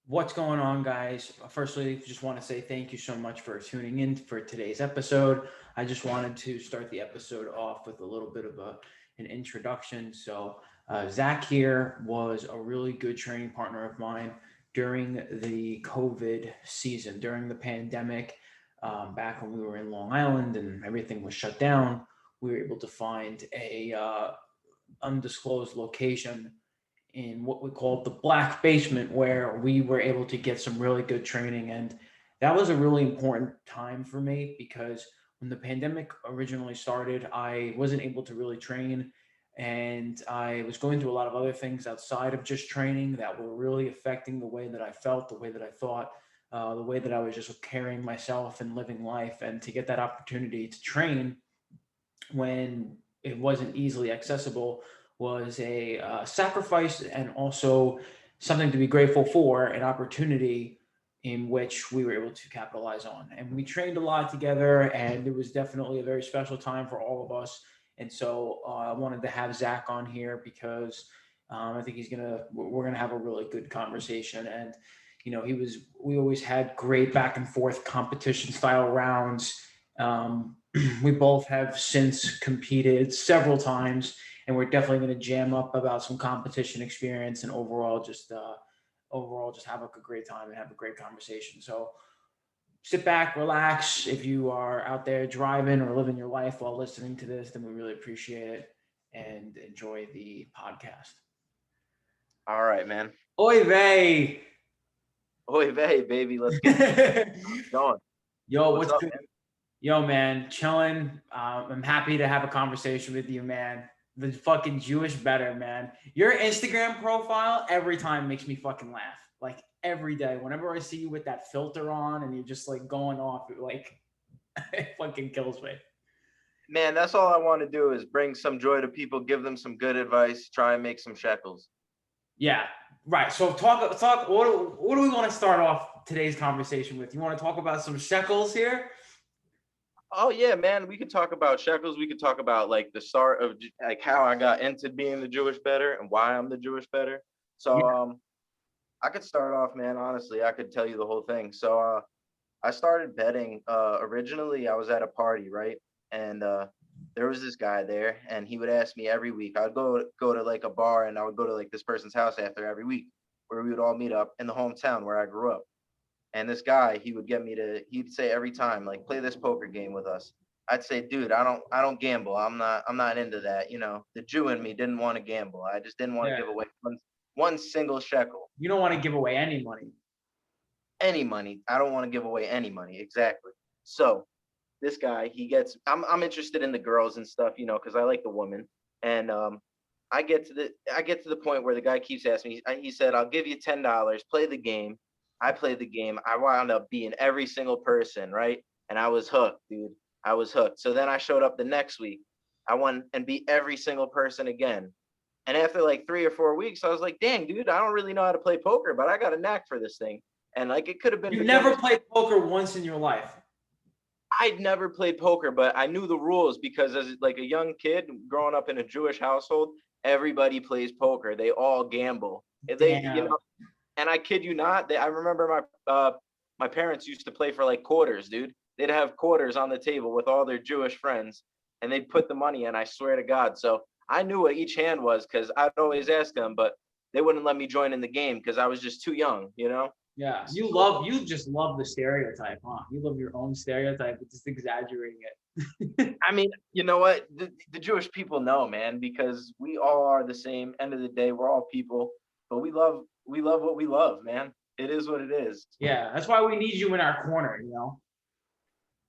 What's going on, guys? Firstly, just want to say thank you so much for tuning in for today's episode. I just wanted to start the episode off with a little bit of an introduction. Zach here was a really good training partner of mine during the COVID season, during the pandemic, back when we were in Long Island and everything was shut down. We were able to find a undisclosed location in what we call the black basement, where we were able to get some really good training. And that was a really important time for me because when the pandemic originally started, I wasn't able to really train. And I was going through a lot of other things outside of just training that were really affecting the way that I felt, the way that I thought, the way that I was just carrying myself and living life. And to get that opportunity to train when it wasn't easily accessible was a sacrifice and also something to be grateful for, an opportunity in which we were able to capitalize on. And we trained a lot together, and it was definitely a very special time for all of us. And so I wanted to have Zach on here because I think we're gonna have a really good conversation. And we always had great back and forth competition style rounds. We both have since competed several times, and we're definitely going to jam up about some competition experience and overall just have a great time and have a great conversation. So sit back, relax. If you are out there driving or living your life while listening to this, then we really appreciate it and enjoy the podcast. All right, man. Oy vey. Oy vey, baby. Let's get it going. Yo, What's what's up, good? man? Yo, man, chilling. I'm happy to have a conversation with you, man. The fucking Jewish Bettor, man. Your Instagram profile every time makes me fucking laugh. Like every day, whenever I see you with that filter on and you're just like going off, it fucking kills me. Man, that's all I want to do is bring some joy to people, give them some good advice, try and make some shekels. Yeah, right. So talk. What do we want to start off today's conversation with? You want to talk about some shekels here? Oh yeah, man. We could talk about shekels. We could talk about like the start of like how I got into being the Jewish Bettor and why I'm the Jewish Bettor. So Yeah. I could start off, man. Honestly, I could tell you the whole thing. So I started betting. Originally, I was at a party, right? And there was this guy there, and he would ask me every week. I'd go to like a bar, and I would go to like this person's house after every week, where we would all meet up in the hometown where I grew up. And this guy, he would get me to. He'd say every time, like, play this poker game with us. I'd say, dude, I don't gamble. I'm not into that. You know, the Jew in me didn't want to gamble. I just didn't want to Yeah. give away one single shekel, You don't want to give away any money. any money. I don't want to give away any money. Exactly. So this guy, I'm interested in the girls and stuff, you know, because I like the woman. And I get to the point where the guy keeps asking me. He said, "I'll give you $10, play the game." I played the game. I wound up being every single person, right? And I was hooked, dude. I was hooked. So then I showed up the next week. I won and beat every single person again. And after like 3 or 4 weeks, I was like, dang, dude, I don't really know how to play poker, but I got a knack for this thing. And like it could have been You for never chemistry. played poker once in your life. I'd never played poker, but I knew the rules because as like a young kid growing up in a Jewish household, everybody plays poker. They all gamble. Damn. And I kid you not, I remember my parents used to play for like quarters, dude. They'd have quarters on the table with all their Jewish friends, and they'd put the money in. I swear to God. So I knew what each hand was because I'd always ask them, but they wouldn't let me join in the game because I was just too young, you know. Yeah, So you just love the stereotype, huh? You love your own stereotype, but just exaggerating it. I mean, you know what? The Jewish people know, man, because we all are the same. End of the day, we're all people, but we love what we love, man. It is what it is. Yeah, that's why we need you in our corner, you know?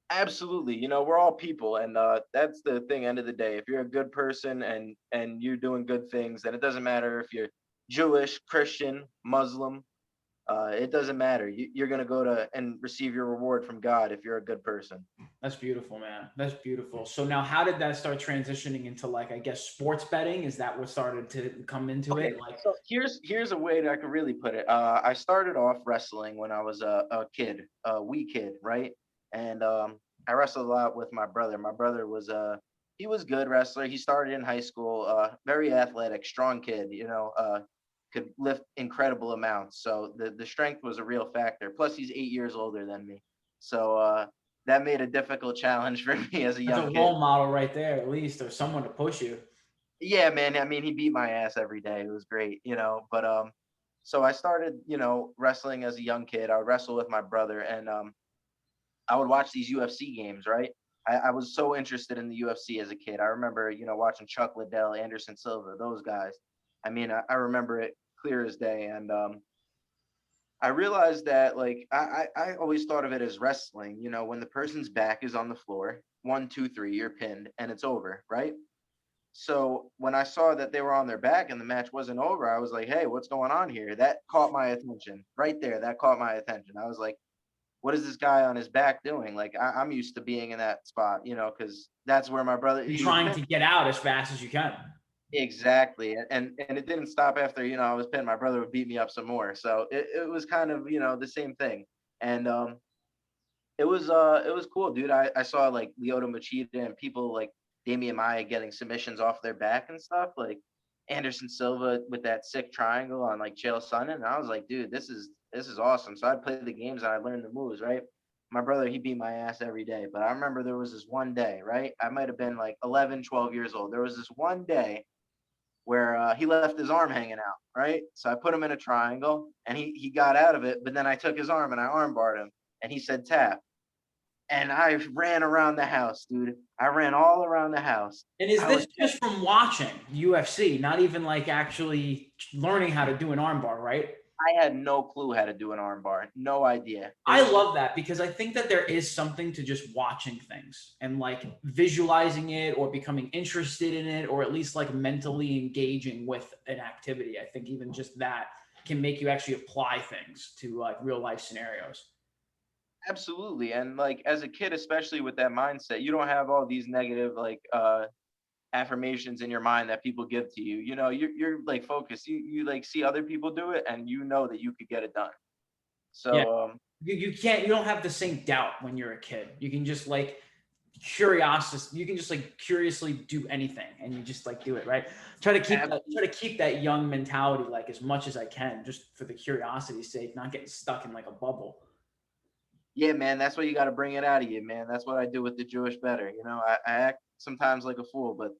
Absolutely. You know, we're all people, and that's the thing. End of the day, if you're a good person and you're doing good things, then it doesn't matter if you're Jewish, Christian, Muslim. It doesn't matter. You're gonna go to and receive your reward from God if you're a good person. That's beautiful, man. That's beautiful. So now how did that start transitioning into like I guess sports betting? Is that what started to come into Okay, it? Like so here's a way that I could really put it. I started off wrestling when I was a kid, a wee kid, right? And I wrestled a lot with my brother. My brother was he was good wrestler. He started in high school, very athletic, strong kid, you know, could lift incredible amounts. So the strength was a real factor. Plus, he's 8 years older than me, so that made a difficult challenge for me as a That's young a kid. role model right there, at least, or someone to push you. Yeah, man. I mean, he beat my ass every day. It was great, But so I started, wrestling as a young kid. I would wrestle with my brother, and I would watch these UFC games, right? I was so interested in the UFC as a kid. I remember, watching Chuck Liddell, Anderson Silva, those guys. I mean, I remember it clear as day. And I realized that, like, I always thought of it as wrestling, when the person's back is on the floor, one, two, three, you're pinned and it's over, right? So when I saw that they were on their back and the match wasn't over, I was like, hey, what's going on here? That caught my attention right there. That caught my attention. I was like, what is this guy on his back doing? Like, I'm used to being in that spot, because that's where my brother, You're he was trying pinned. to get out as fast as you can. Exactly. And it didn't stop after, I was pinned. My brother would beat me up some more. So it was kind of, the same thing. And it was cool, dude. I saw like Lyoto Machida and people like Damian Maya getting submissions off their back and stuff, like Anderson Silva with that sick triangle on like Chael Sonnen. And I was like, dude, this is awesome. So I'd play the games and I'd learn the moves, right? My brother, he beat my ass every day. But I remember there was this one day, right? I might have been like 11, 12 years old. There was this one day where he left his arm hanging out, right? So I put him in a triangle and he got out of it, but then I took his arm and I arm barred him and he said tap. And I ran around the house, dude. I ran all around the house. And is I was this just from watching UFC, not even like actually learning how to do an armbar, right? I had no clue how to do an arm bar. No idea. It I was just love that because I think that there is something to just watching things and like visualizing it or becoming interested in it or at least like mentally engaging with an activity. I think even just that can make you actually apply things to like real life scenarios. absolutely. And like as a kid, especially with that mindset, you don't have all these negative like affirmations in your mind that people give to you. You're like focused. You like see other people do it and you know that you could get it done. Yeah. So You don't have the same doubt when you're a kid. You can just like curiosity, you can just like curiously do anything and you just like do it, right? Try to keep that young mentality like as much as I can, just for the curiosity's sake, not getting stuck in like a bubble. yeah, man, that's what you got to bring it out of you, man. That's what I do with the Jewish Bettor. I act sometimes like a fool, but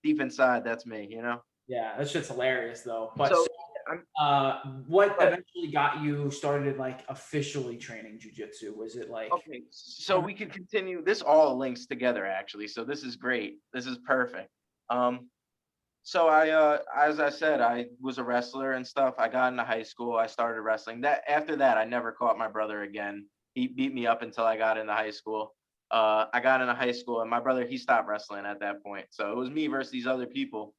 deep inside, that's me. Yeah, that's just hilarious though. But So so, I'm what but eventually got you started like officially training jujitsu? Was it like okay, so we could continue. This all links together actually. So this is great. This is perfect. Um, so as I said, I was a wrestler and stuff. I got into high school. I started wrestling. That after that, I never caught my brother again. He beat me up until I got into high school. I got into high school, and my brother he stopped wrestling at that point. So it was me versus these other people.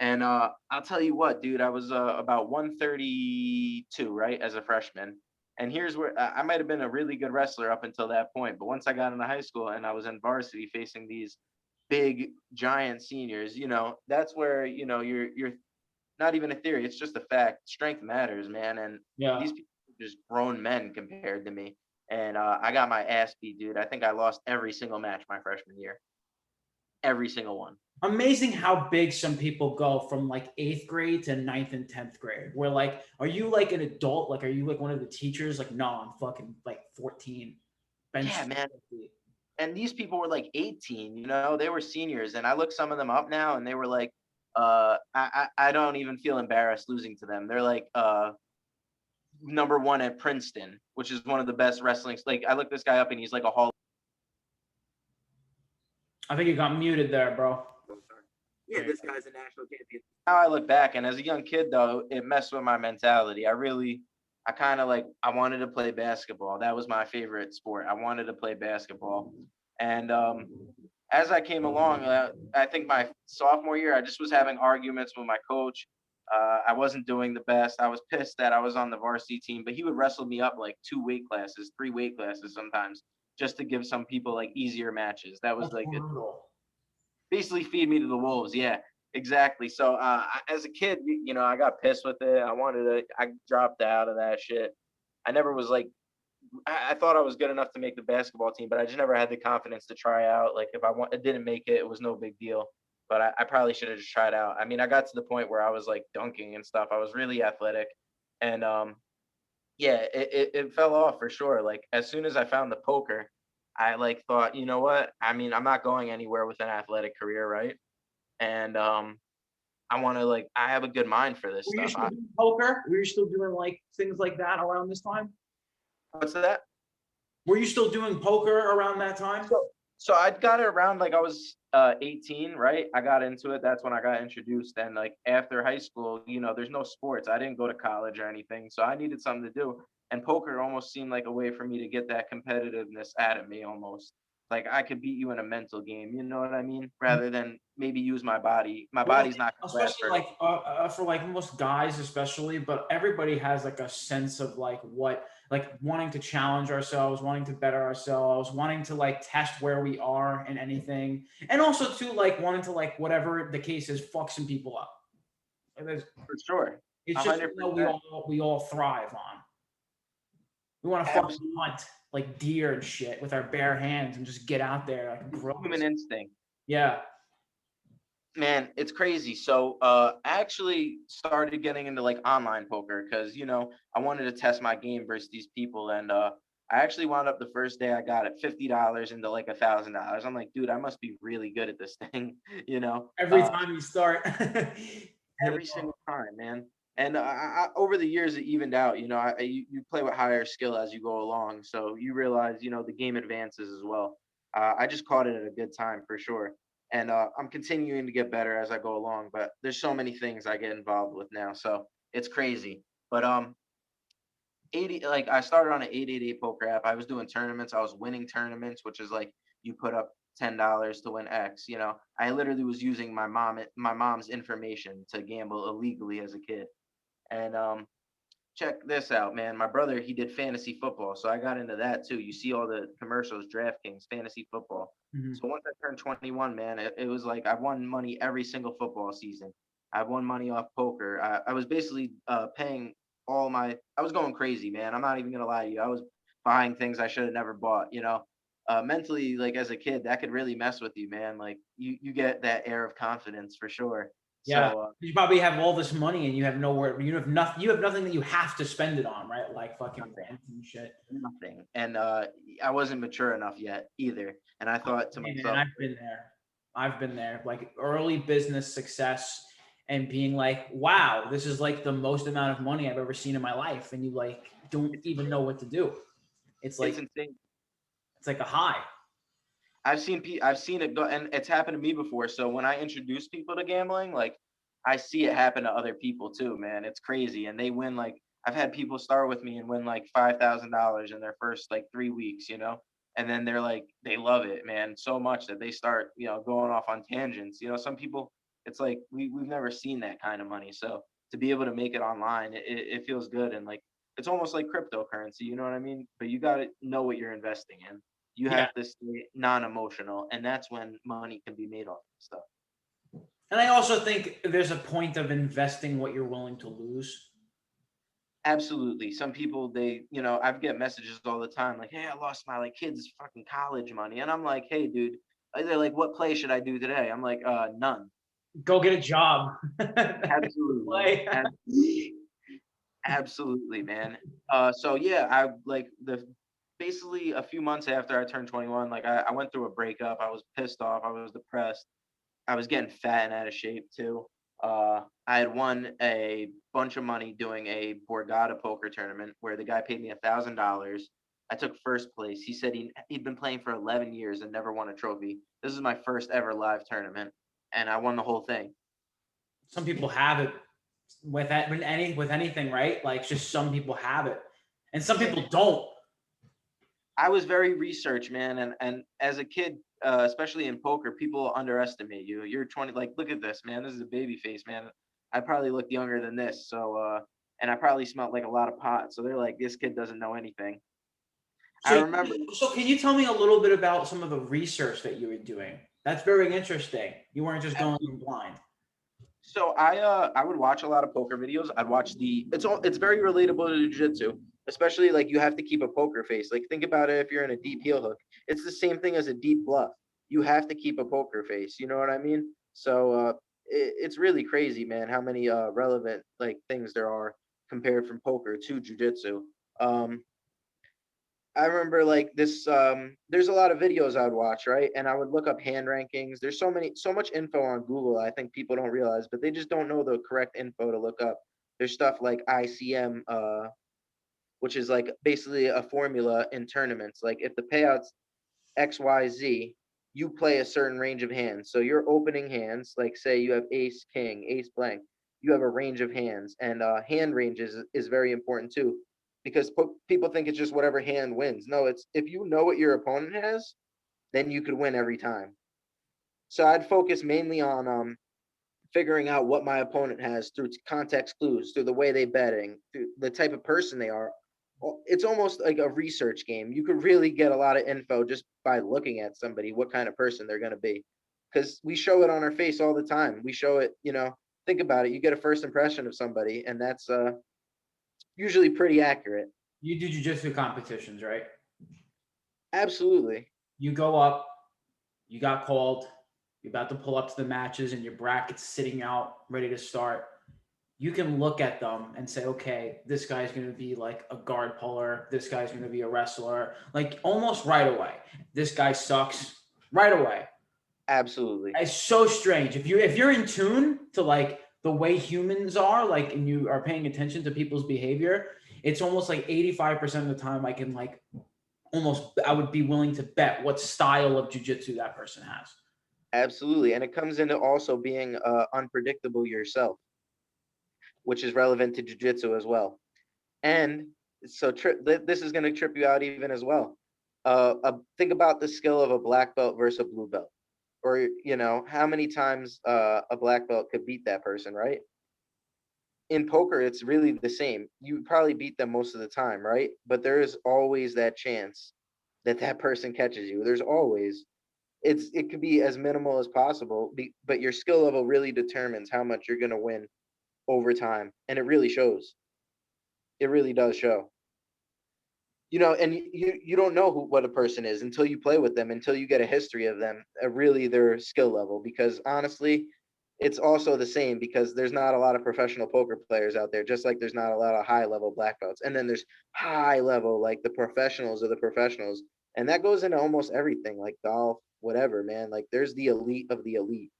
And I'll tell you what, dude, I was about 132, right, as a freshman. And here's where I might have been a really good wrestler up until that point. But once I got into high school and I was in varsity facing these big giant seniors, that's where, you're not even a theory. It's just a fact. Strength matters, man. And yeah. these people are just grown men compared to me. And I got my ass beat, dude. I think I lost every single match my freshman year. Every single one. Amazing how big some people go from like eighth grade to ninth and 10th grade. Where like, are you like an adult? Like, are you like one of the teachers? Like, no, I'm fucking like 14. Yeah, Bench. man. And these people were like 18, they were seniors. And I looked some of them up now and they were like, I don't even feel embarrassed losing to them. They're like number one at Princeton, which is one of the best wrestling. Like I looked this guy up and he's like a hall. I think you got muted there, bro. Yeah, this guy's a national champion. Now I look back and as a young kid though, it messed with my mentality. I kind of like I wanted to play basketball. That was my favorite sport. I wanted to play basketball. And as I came along, I think my sophomore year, I just was having arguments with my coach. I wasn't doing the best. I was pissed that I was on the varsity team, but he would wrestle me up like 2 weight classes, 3 weight classes sometimes, just to give some people like easier matches. That was That's like brutal. basically feed me to the wolves. Yeah, exactly. So as a kid, I got pissed with it. I dropped out of that shit. I never was like, I thought I was good enough to make the basketball team, but I just never had the confidence to try out. Like if I didn't make it, it was no big deal. but I probably should have just tried out. I mean, I got to the point where I was like dunking and stuff. I was really athletic, and yeah, it fell off for sure. Like as soon as I found the poker, I like thought, you know what? I mean, I'm not going anywhere with an athletic career, right? And I want to like I have a good mind for this Were you stuff. still doing poker? Were you still doing like things like that around this time? What's that? Were you still doing poker around that time? So I got it around like I was 18, right? I got into it. That's when I got introduced. And like after high school, there's no sports. I didn't go to college or anything, so I needed something to do. And poker almost seemed like a way for me to get that competitiveness out of me almost. Like I could beat you in a mental game, you know what I mean? Rather than maybe use my body. My Well, body's not gonna last especially for. like for like most guys, especially, but everybody has like a sense of like what, like wanting to challenge ourselves, wanting to better ourselves, wanting to like test where we are in anything, and also too like wanting to like whatever the case is, fuck some people up. For sure. It's A just hundred we percent. all thrive on. We want to fucking Absolute hunt like deer and shit with our bare hands and just get out there like human bros. instinct. Yeah, Man, it's crazy. So, I actually started getting into like online poker because I wanted to test my game versus these people, and I actually wound up the first day I got it $50 into like $1,000. I'm like, dude, I must be really good at this thing, you know. every time you start, hit it Every off. single time, man. And over the years, it evened out. You play with higher skill as you go along, so you realize the game advances as well. I just caught it at a good time for sure, and I'm continuing to get better as I go along. But there's so many things I get involved with now, so it's crazy. But 80 like I started on an 888 poker app. I was doing tournaments. I was winning tournaments, which is like you put up $10 to win X. I literally was using my mom's information to gamble illegally as a kid. And check this out, man. My brother, he did fantasy football, so I got into that too. You see all the commercials, DraftKings, fantasy football. Mhm. So once I turned 21, man, it was like I won money every single football season. I won money off poker. I was basically paying I was going crazy, man. I'm not even gonna lie to you. I was buying things I should have never bought. Mentally, like as a kid, that could really mess with you, man. Like you get that air of confidence for sure. Yeah, So you probably have all this money and you have nowhere. You have nothing. You have nothing that you have to spend it on, right? Like fucking nothing, rent and shit. nothing. And I wasn't mature enough yet either. And I thought to Hey man, myself, I've been there. I've been there. Like early business success and being like, wow, this is like the most amount of money I've ever seen in my life, and you like don't it's even know what to do. it's insane. It's like a high. I've seen it go, and it's happened to me before. So when I introduce people to gambling, like I see it happen to other people too, man. It's crazy, and they win like I've had people start with me and win like $5,000 in their first like 3 weeks, and then they're like they love it, man, so much that they start going off on tangents. Some people, it's like we've never seen that kind of money, so to be able to make it online, it feels good, and like it's almost like cryptocurrency, you know what I mean? But you got to know what you're investing in. You Yeah, have to stay non-emotional, and that's when money can be made off of stuff. and I also think there's a point of investing what you're willing to lose. Absolutely. Some people, I get messages all the time like, "Hey, I lost my like kids' fucking college money," and I'm like, "Hey, dude." They're like, "What play should I do today?" I'm like, None." Go get a job. Absolutely. Play. Absolutely, man. So yeah, I like the basically a few months after I turned 21, like I went through a breakup. I was pissed off. I was depressed. I was getting fat and out of shape too. I had won a bunch of money doing a Borgata poker tournament where the guy paid me $1,000. I took first place. He said he'd been playing for 11 years and never won a trophy. This is my first ever live tournament, and I won the whole thing. Some people have it with that with anything, right? Like just some people have it, and some Yeah, people don't. I was very research, man, and as a kid, especially in poker, people underestimate you. You're 20, like look at this, man. This is a baby face, man. I probably looked younger than this, so and I probably smelled like a lot of pot. So they're like, this kid doesn't know anything. I So, remember. so can you tell me a little bit about some of the research that you were doing? That's very interesting. You weren't just going in blind. So I would watch a lot of poker videos. I'd watch it's very relatable to jiu-jitsu, especially like you have to keep a poker face. Like think about it if you're in a deep heel hook. It's the same thing as a deep bluff. You have to keep a poker face. You know what I mean? So it's really crazy, man, how many relevant like things there are compared from poker to jujitsu. Um, I remember like this there's a lot of videos I would watch, right? And I would look up hand rankings. There's so much info on Google, I think people don't realize, but they just don't know the correct info to look up. There's stuff like ICM, which is like basically a formula in tournaments. Like if the payouts XYZ, you play a certain range of hands. So your opening hands, like say you have ace, king, ace blank, you have a range of hands. And hand range is very important too, because people think it's just whatever hand wins. No, it's if you know what your opponent has, then you could win every time. So I'd focus mainly on figuring out what my opponent has through context clues, through the way they betting, through the type of person they are. It's almost like a research game. You could really get a lot of info just by looking at somebody, what kind of person they're going to be. Because we show it on our face all the time. We show it, think about it. You get a first impression of somebody, and that's usually pretty accurate. You do jujitsu competitions, right? Absolutely. You go up, you got called, you're about to pull up to the matches, and your bracket's sitting out, ready to start. You can look at them and say, okay, this guy's going to be like a guard puller. This guy's going to be a wrestler, like almost right away. This guy sucks right away. Absolutely. It's so strange. If you're in tune to like the way humans are, like, and you are paying attention to people's behavior, it's almost like 85% of the time I can like I would be willing to bet what style of jujitsu that person has. Absolutely. And it comes into also being unpredictable yourself, which is relevant to jujitsu as well. And so this is going to trip you out even as well. Think about the skill of a black belt versus a blue belt, or how many times a black belt could beat that person, right? In poker, it's really the same. You probably beat them most of the time, right? But there is always that chance that that person catches you. There's always it could be as minimal as possible, but your skill level really determines how much you're going to win over time, and it really shows. It really does show. And you don't know what a person is until you play with them, until you get a history of them, really their skill level. Because honestly, it's also the same, because there's not a lot of professional poker players out there, just like there's not a lot of high level black belts, and then there's high level, like the professionals of the professionals, and that goes into almost everything, like golf, whatever, man. Like there's the elite of the elite,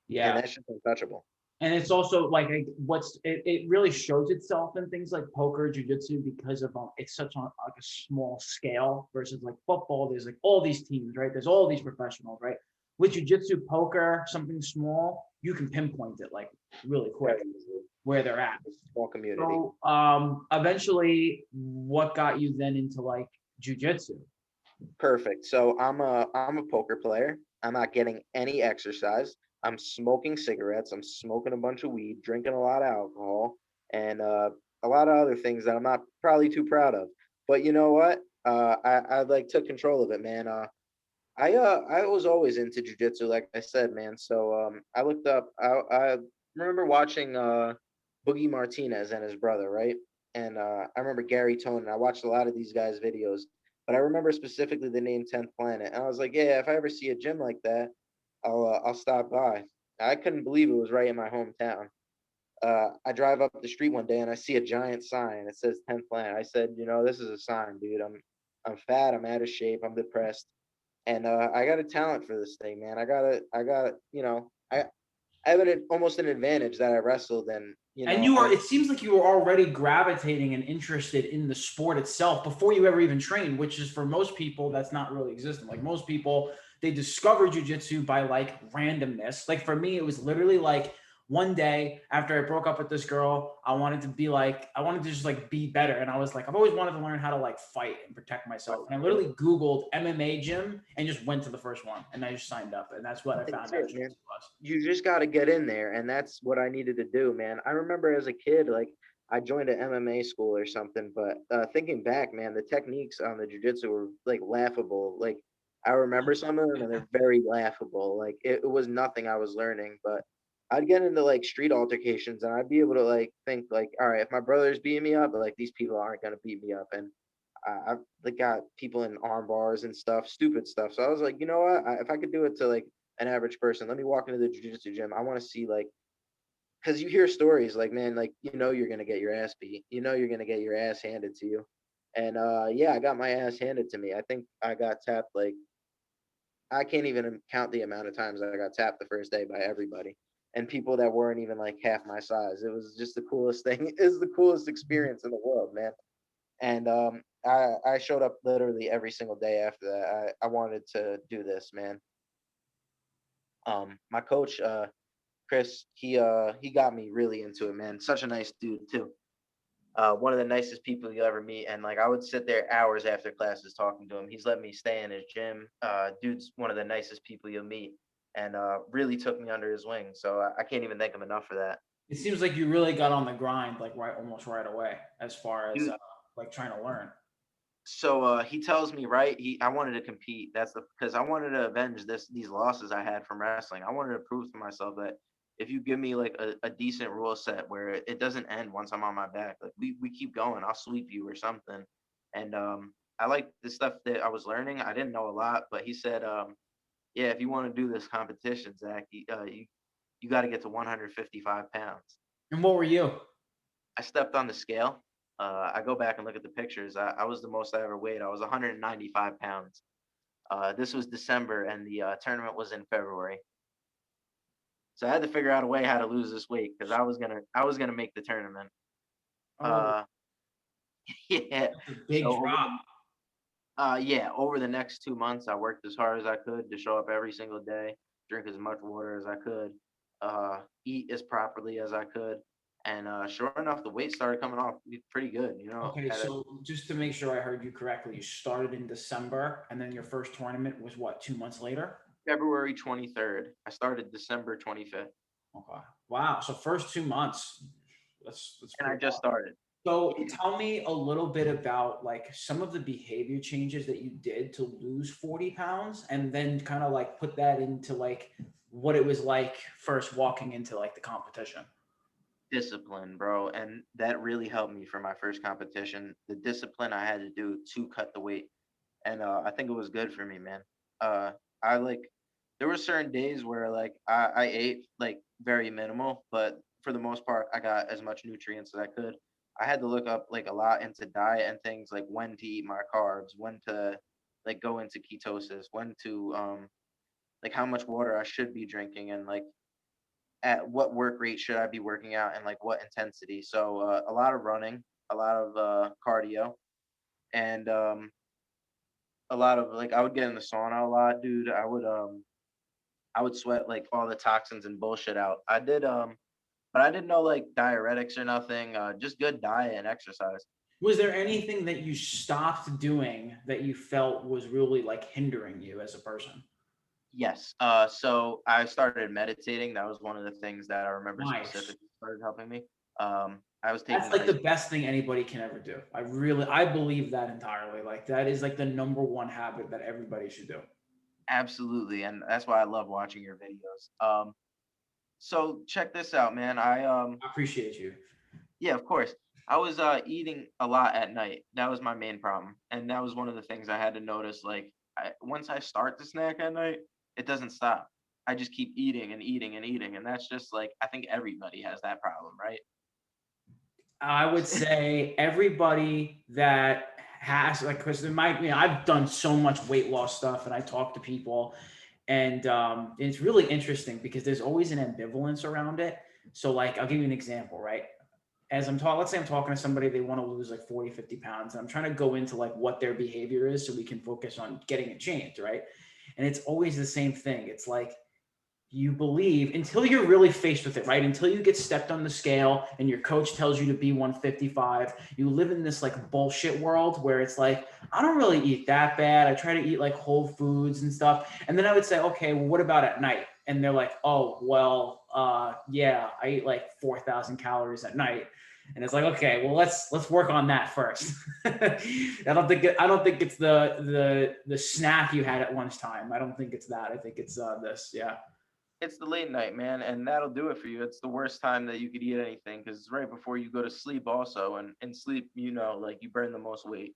and Yeah. that's just untouchable. And it's also like it really shows itself in things like poker, jujitsu, because of it's such on like a small scale versus like football. There's like all these teams, right? There's all these professionals, right? With jujitsu, poker, something small, you can pinpoint it like really quick where they're at. Small community. So eventually, what got you then into like jujitsu? Perfect. So I'm a poker player. I'm not getting any exercise. I'm smoking cigarettes. I'm smoking a bunch of weed, drinking a lot of alcohol, and a lot of other things that I'm not probably too proud of. But you know what? I like took control of it, man. I was always into jujitsu, like I said, man. So I looked up. I remember watching Boogie Martinez and his brother, right? And I remember Gary Tonin. I watched a lot of these guys' videos, but I remember specifically the name 10th Planet, and I was like, yeah, if I ever see a gym like that, I'll stop by. I couldn't believe it was right in my hometown. I drive up the street one day and I see a giant sign. It says 10th Planet. I said, this is a sign, dude. I'm fat. I'm out of shape. I'm depressed, and I got a talent for this thing, man. I have almost an advantage that I wrestled, and And it seems like you were already gravitating and interested in the sport itself before you ever even trained, which is for most people, that's not really existent. Like most people, they discover jujitsu by like randomness. Like for me, it was literally like one day after I broke up with this girl, I wanted to just like be better. And I was like, I've always wanted to learn how to like fight and protect myself. And I literally Googled MMA gym and just went to the first one and I just signed up. And that's what I found out man. was. You just got to get in there, and that's what I needed to do, man. I remember as a kid, like I joined an MMA school or something, but thinking back, man, the techniques on the jujitsu were like laughable. Like I remember some of them, and they're very laughable. Like it was nothing I was learning, but I'd get into like street altercations, and I'd be able to like think like, all right, if my brother's beating me up, like these people aren't gonna beat me up, and I've like got people in arm bars and stuff, stupid stuff. So I was like, you know what? If I could do it to like an average person. Let me walk into the jiu-jitsu gym. I want to see like, because you hear stories like, man, like you're gonna get your ass beat. You're gonna get your ass handed to you. And yeah, I got my ass handed to me. I think I got tapped like I can't even count the amount of times I got tapped the first day by everybody and people that weren't even like half my size. It was just the coolest thing. It was the coolest experience in the world, man. And I showed up literally every single day after that. I wanted to do this, man. My coach, Chris, he got me really into it, man. Such a nice dude too. One of the nicest people you'll ever meet. And like I would sit there hours after classes talking to him. He's let me stay in his gym. Dude's one of the nicest people you'll meet, and really took me under his wing. So I can't even thank him enough for that. It seems like you really got on the grind, like almost right away, as far as Dude, like trying to learn. so he tells me, right, I wanted to compete. That's because I wanted to avenge these losses I had from wrestling. I wanted to prove to myself that if you give me like a decent rule set where it doesn't end once I'm on my back, like we keep going, I'll sweep you or something. And I like the stuff that I was learning. I didn't know a lot, but he said, yeah, if you want to do this competition, Zach, you got to get to 155 pounds. And what were you? I stepped on the scale. I go back and look at the pictures. I was the most I ever weighed. I was 195 pounds. This was December, and the tournament was in February. So I had to figure out a way how to lose this weight because I was gonna make the tournament. Oh, Uh, yeah. that's a So big drop. yeah, over the next 2 months, I worked as hard as I could to show up every single day, drink as much water as I could, eat as properly as I could, and sure enough, the weight started coming off pretty good. Okay, At a so just to make sure I heard you correctly, you started in December, and then your first tournament was what, 2 months later? February 23rd. I started December 25th, Okay. Wow. So first 2 months, that's and I pretty just well. started. So tell me a little bit about like some of the behavior changes that you did to lose 40 pounds, and then kind of like put that into like what it was like first walking into like the competition. Discipline, bro, and that really helped me for my first competition. The discipline I had to do to cut the weight, and I think it was good for me, man. I like there were certain days where like I ate like very minimal, but for the most part, I got as much nutrients as I could. I had to look up like a lot into diet and things like when to eat my carbs, when to like go into ketosis, when to like how much water I should be drinking, and like at what work rate should I be working out and like what intensity. So a lot of running, a lot of cardio, and a lot of like I would get in the sauna a lot, dude. I would sweat like all the toxins and bullshit out. But I didn't know like diuretics or nothing. Just good diet and exercise. Was there anything that you stopped doing that you felt was really like hindering you as a person? Yes. So I started meditating. That was one of the things that I remember Nice. specifically started helping me. I was That's taking like the ice. best thing anybody can ever do. I believe that entirely. Like that is like the number one habit that everybody should do. Absolutely, and that's why I love watching your videos. So check this out, man. I appreciate you. Yeah, of course. I was eating a lot at night. That was my main problem, and that was one of the things I had to notice. Like, once I start to snack at night, it doesn't stop. I just keep eating and eating and eating, and that's just like I think everybody has that problem, right? I would say everybody that has like because in my I've done so much weight loss stuff and I talk to people and it's really interesting because there's always an ambivalence around it. So like I'll give you an example, right? As I'm talking, let's say I'm talking to somebody, they want to lose like 40, 50 pounds. And I'm trying to go into like what their behavior is so we can focus on getting it changed, right? And it's always the same thing. It's like you believe until you're really faced with it, right? Until you get stepped on the scale and your coach tells you to be 155, you live in this like bullshit world where it's like, I don't really eat that bad. I try to eat like whole foods and stuff. And then I would say, okay, well, what about at night? And they're like, oh, well, yeah, I eat like 4,000 calories at night. And it's like, okay, well, let's work on that first. I don't think it's the snack you had at lunchtime. I don't think it's that. I think it's this. Yeah. It's the late night, man, and that'll do it for you. It's the worst time that you could eat anything because it's right before you go to sleep, also, and in sleep, like you burn the most weight.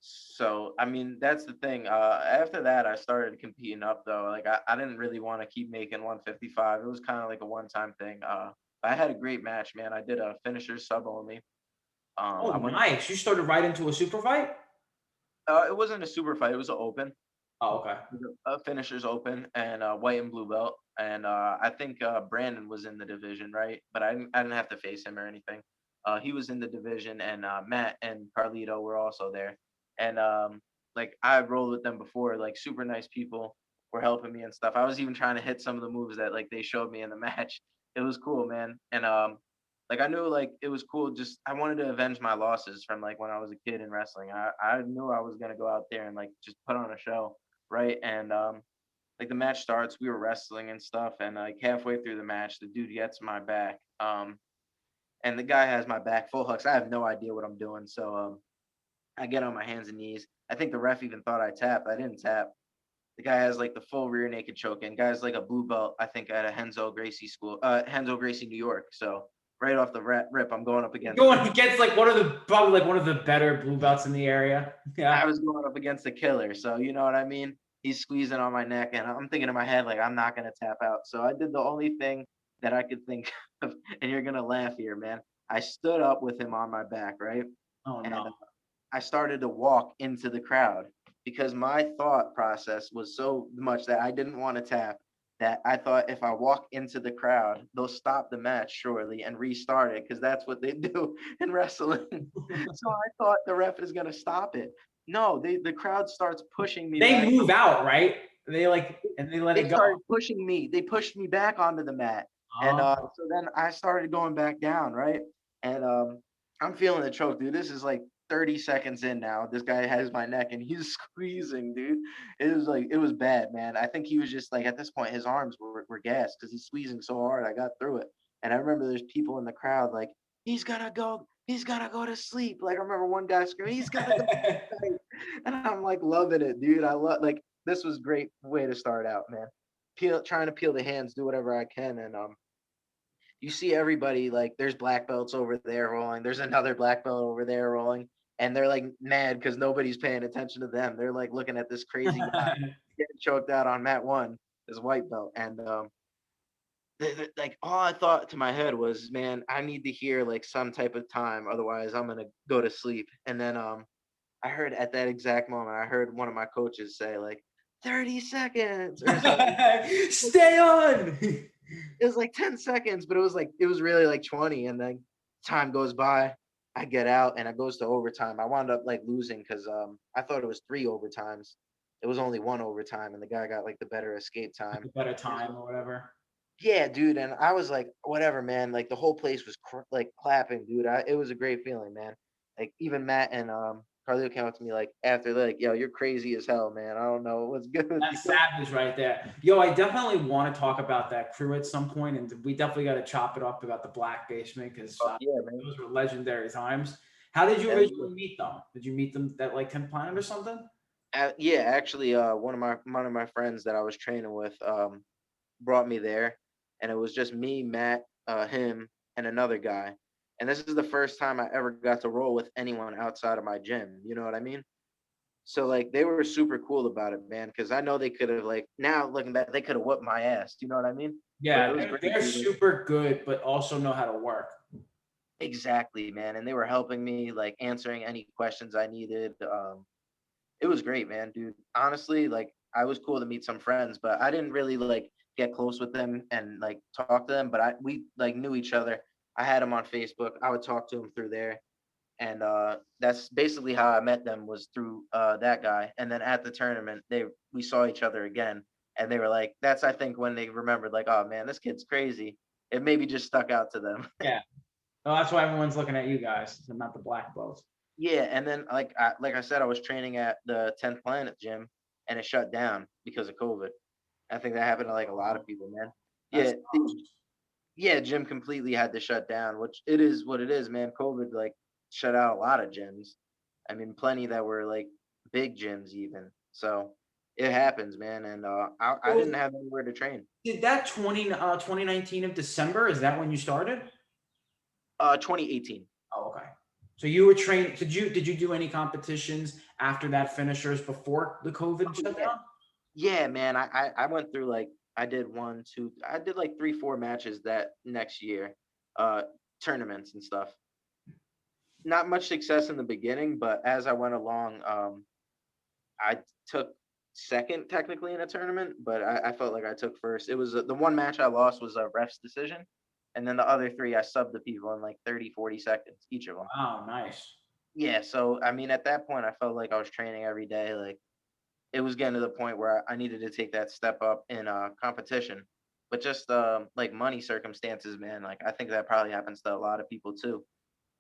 So, I mean, that's the thing. After that, I started competing up though. Like I didn't really want to keep making 155. It was kind of like a one-time thing. I had a great match, man. I did a finisher sub only. Oh, I went. nice. You started right into a super fight? It wasn't a super fight. It was an open. Oh, okay. A finisher's open and white and blue belt. And I think Brandon was in the division, right? But I didn't have to face him or anything. He was in the division, and Matt and Carlito were also there. And like I rolled with them before, like super nice people were helping me and stuff. I was even trying to hit some of the moves that like they showed me in the match. It was cool, man. And like I knew like it was cool. Just I wanted to avenge my losses from like when I was a kid in wrestling. I knew I was gonna go out there and like just put on a show, right? And like the match starts, we were wrestling and stuff, and like halfway through the match, the dude gets my back, and the guy has my back full hooks. I have no idea what I'm doing, so I get on my hands and knees. I think the ref even thought I tapped. I didn't tap. The guy has like the full rear naked choke in. Guy's like a blue belt, I think, at a Henzo Gracie school, Henzo Gracie, New York. So right off the rip, I'm going up against. Going against like probably like one of the better blue belts in the area. I Yeah. was going up against the killer, so you know what I mean. He's squeezing on my neck, and I'm thinking in my head like I'm not gonna tap out. So I did the only thing that I could think of, and you're gonna laugh here, man. I stood up with him on my back, right, Oh and no. I started to walk into the crowd because my thought process was so much that I didn't want to tap that I thought if I walk into the crowd, they'll stop the match surely and restart it because that's what they do in wrestling. So I thought the ref is gonna stop it. No, the crowd starts pushing me They back. move out, right? They like and they let They it go. started pushing me. They pushed me back onto the mat, and Oh. so then I started going back down, right? And I'm feeling the choke, dude. This is like 30 seconds in now. This guy has my neck, and he's squeezing, dude. It was like it was bad, man. I think he was just like at this point, his arms were gassed because he's squeezing so hard. I got through it, and I remember there's people in the crowd like he's gonna go. He's gonna go to sleep. Like I remember one guy screaming, "He's gonna go to sleep," and I'm like loving it, dude. I love like this was great way to start out, man. Trying to peel the hands, do whatever I can, and you see everybody like there's black belts over there rolling, there's another black belt over there rolling, and they're like mad because nobody's paying attention to them. They're like looking at this crazy guy getting choked out on mat one, this white belt, and like all I thought to my head was, man, I need to hear like some type of time, otherwise I'm gonna go to sleep. And then I heard at that exact moment, I heard one of my coaches say like 30 seconds or something. Stay on. It was like 10 seconds, but it was really like 20. And then time goes by. I get out and it goes to overtime. I wound up like losing because I thought it was three overtimes. It was only one overtime, and the guy got like the better escape Like time. a better time or whatever. Yeah, dude. And I was like, whatever, man. Like the whole place was like clapping, dude. It was a great feeling, man. Like even Matt and Carlito came up to me like after like, yo, you're crazy as hell, man. I don't know what's good with That's you. savage right there. Yo, I definitely want to talk about that crew at some point, and we definitely got to chop it up about the Black Basement because Fuck yeah, man. those were legendary times. How did you Hell yeah. originally meet them? Did you meet them at like 10th Planet or something? Yeah, actually, one of my friends that I was training with brought me there, and it was just me, Matt, him, and another guy. And this is the first time I ever got to roll with anyone outside of my gym. You know what I mean? So like they were super cool about it, man. Because I know they could have like now looking back, they could have whooped my ass. You know what I mean? But it Yeah, was they're, great, they're dude. super good, but also know how to work. Exactly, man. And they were helping me, like answering any questions I needed. It was great, man, dude. Honestly, like I was cool to meet some friends, but I didn't really like get close with them and like talk to them. But we like knew each other. I had them on Facebook. I would talk to them through there, and that's basically how I met them was through that guy. And then at the tournament, they we saw each other again, and they were like, "That's I think when they remembered, like, oh man, this kid's crazy." It maybe just stuck out to them. Yeah. Well, that's why everyone's looking at you guys and not the black belts. Yeah, and then like I said, I was training at the 10th Planet gym, and it shut down because of COVID. I think that happened to like a lot of people, man. That's Yeah, yeah, gym completely had to shut down, which it is what it is, man. COVID like shut out a lot of gyms. I mean, plenty that were like big gyms even. So it happens, man. And I didn't so have anywhere to train. did that 2019 of December, is that when you started? 2018. Oh, okay. So you were trained. Did you do any competitions after that finishers before the COVID Oh, yeah. shutdown? Yeah, man. I went through like I did one, two, I did like 3, 4 matches that next year, uh, tournaments and stuff. Not much success in the beginning, but as I went along, I took second technically in a tournament, but I felt like I took first. It was the one match I lost was a ref's decision, and then the other three I subbed the people in like 30, 40 seconds each of them. Wow, nice. Yeah, so I mean, at that point, I felt like I was training every day. Like it was getting to the point where I needed to take that step up in competition. But just like money circumstances, man, like I think that probably happens to a lot of people too.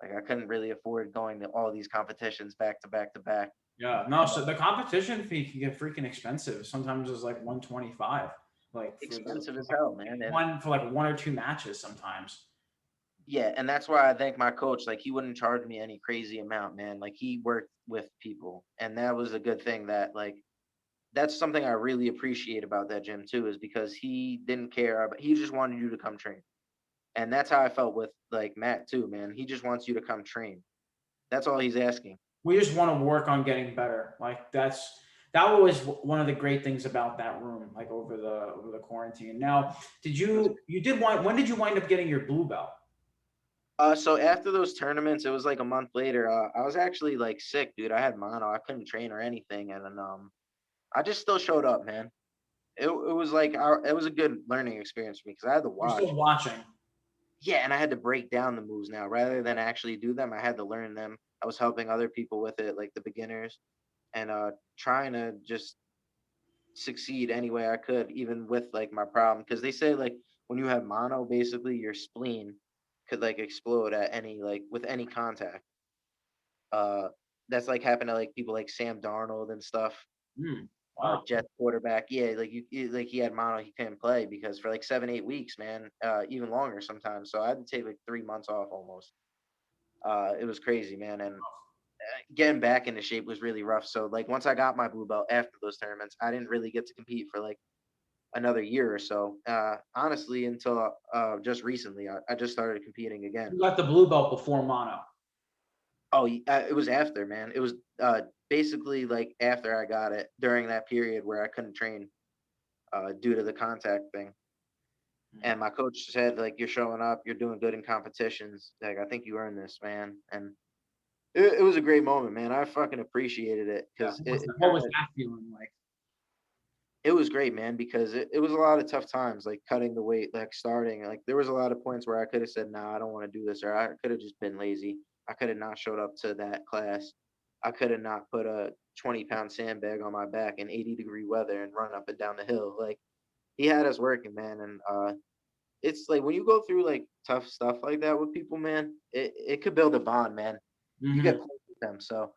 Like I couldn't really afford going to all these competitions back to back to back. Yeah, no, And so the competition fee can get freaking expensive. Sometimes it's like 125, like for the expensive for as like hell, man. And one for like one or two matches sometimes. yeah, and that's why I thank my coach. Like he wouldn't charge me any crazy amount, man. Like he worked with people, and that was a good thing. That like that's something I really appreciate about that gym too, is because he didn't care, but he just wanted you to come train, and that's how I felt with like Matt too, man. He just wants you to come train. That's all he's asking. We just want to work on getting better. Like that was one of the great things about that room, like over the quarantine. Now, It was you did wind when did you wind up getting your blue belt? so after those tournaments, it was like a month later. I was actually like sick, dude. I had mono. I couldn't train or anything, and then I just still showed up, man. It was like it was a good learning experience for me because I had to You're still watch. watching. Yeah, and I had to break down the moves now rather than actually do them. I had to learn them. I was helping other people with it, like the beginners, and trying to just succeed any way I could, even with like my problem. Because they say like when you have mono, basically your spleen could like explode at any like with any contact. Uh, that's like happened to like people like Sam Darnold and stuff. Wow. Jets quarterback, yeah, like like he had mono, he couldn't play because for like 7, 8 weeks, man, even longer sometimes. So I had to take like 3 months off almost. It was crazy, man, and getting back into shape was really rough. So like once I got my blue belt after those tournaments, I didn't really get to compete for like another year or so. Honestly, until just recently, I just started competing again. You got the blue belt before mono. Oh, it was after, man. It was basically like after I got it during that period where I couldn't train due to the contact thing. Hmm. And my coach said, like, you're showing up, you're doing good in competitions. Like, I think you earned this, man. And it was a great moment, man. I fucking appreciated it Yeah. because it What kind was of that feeling like? it was great, man, because it was a lot of tough times, like cutting the weight, like starting. Like there was a lot of points where I could have said, nah, I don't want to do this, or I could have just been lazy. I could have not showed up to that class. I could have not put a 20-pound sandbag on my back in 80-degree weather and run up and down the hill. Like he had us working, man. And it's like when you go through like tough stuff like that with people, man, it could build a bond, man. You get Hmm. close with them. So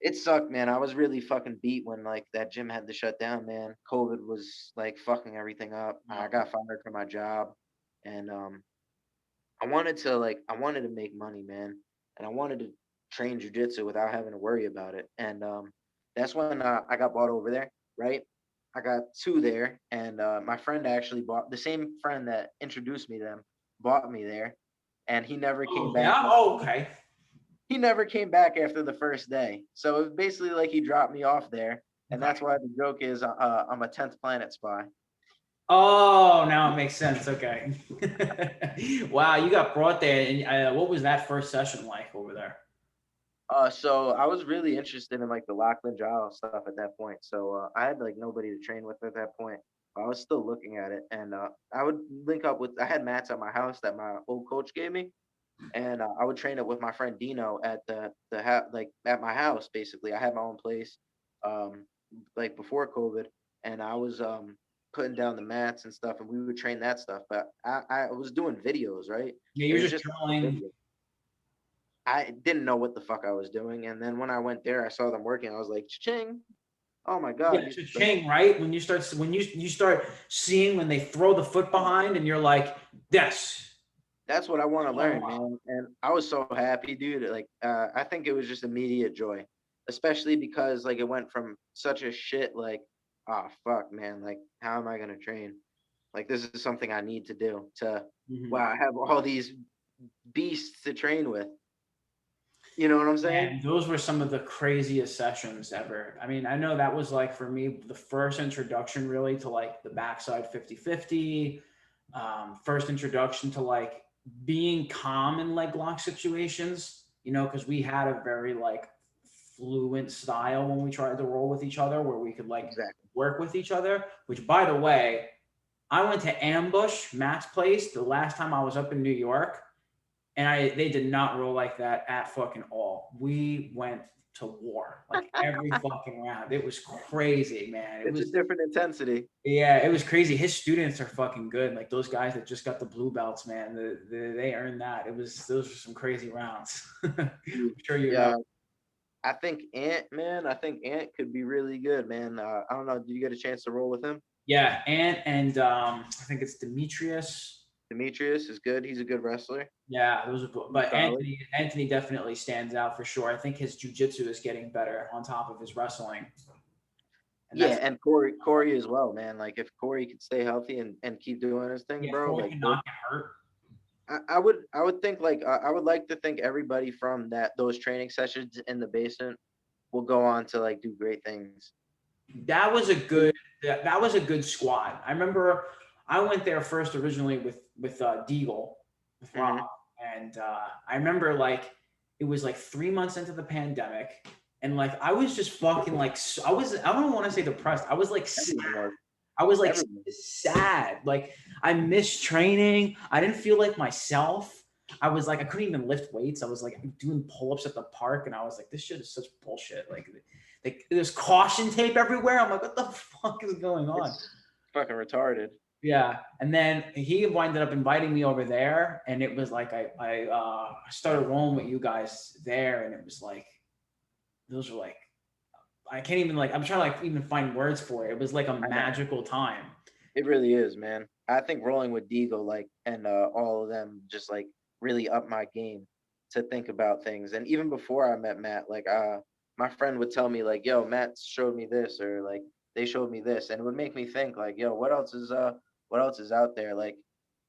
it sucked, man. I was really fucking beat when like that gym had to shut down, man. COVID was like fucking everything up. I got fired from my job, and I wanted to make money, man, and I wanted to train jujitsu without having to worry about it. And that's when I got bought over there, right? I got two there, and my friend actually bought the same friend that introduced me to them bought me there, and he never came Oh back. yeah. Oh okay. He never came back after the first day. So it was basically like he dropped me off there, and Okay. that's why the joke is I'm a 10th planet spy. Oh, now it makes sense. Okay. Wow, you got brought there, and what was that first session like over there? So I was really interested in like the Lachlan Giles stuff at that point. So I had like nobody to train with at that point. I was still looking at it, and I would link up with. I had mats at my house that my old coach gave me, and I would train it with my friend Dino at like at my house. Basically, I had my own place, um, like before COVID, and I was putting down the mats and stuff, and we would train that stuff. But I was doing videos, right? Yeah, It you're was just just drilling. video. I didn't know what the fuck I was doing, and then when I went there, I saw them working. I was like, "Ching! Oh my Yeah, god!" it's a Like ching, right? When you start seeing when they throw the foot behind, and you're like, yes. that's what I want to Oh, learn, wow. man. And I was so happy, dude. Like, I think it was just immediate joy, especially because like it went from such a shit, like, oh fuck, man, like, how am I gonna train? Like, this is something I need to do. To Mhm. wow, I have all these beasts to train with. You know what I'm saying? And those were some of the craziest sessions ever. I mean, I know that was like for me the first introduction really to like the backside 50-50, first introduction to like being calm in leg lock situations, because we had a very like fluent style when we tried to roll with each other where we could like Exactly. work with each other, which by the way, I went to Ambush, Matt's place, the last time I was up in New York, and they did not roll like that at fucking all. We went to war like every fucking round. It was crazy, man. It's a different intensity. Yeah, it was crazy. His students are fucking good. Like those guys that just got the blue belts, man. They earned that. Those were some crazy rounds. I'm sure you know. Yeah, I think man, I think Ant could be really good, man. I don't know. Did you get a chance to roll with him? Yeah, and I think it's Demetrius. Demetrius is good. He's a good wrestler. Yeah, those are, He's but solid. Anthony definitely stands out for sure. I think his jujitsu is getting better on top of his wrestling, and Yeah, that's and Corey as well, man. Like if Corey could stay healthy and keep doing his thing, yeah. bro. Corey Like cannot get hurt. I would think like I would like to think everybody from those training sessions in the basement will go on to like do great things. That was a good that was a good squad. I remember I went there first originally with Deagle with Rob, Hmm. and I remember like it was like 3 months into the pandemic, and like I was just fucking like I don't want to say depressed. I was like sad. Everyone was. I was like Everyone. sad. Like I missed training. I didn't feel like myself. I was like I couldn't even lift weights. I was like doing pull-ups at the park, and I was like, this shit is such bullshit. Like there's caution tape everywhere. I'm like, what the fuck is going on? It's fucking retarded. Yeah. And then he winded up inviting me over there, and it was like I started rolling with you guys there, and it was like those were like I can't even like I'm trying to like even find words for it. It was like a I know. magical time. It really is, man. I think rolling with Deagle, like, and all of them just like really up my game to think about things. And even before I met Matt, like, my friend would tell me like, "Yo, Matt showed me this," or like, "They showed me this," and it would make me think like, "Yo, what else is out there?" Like,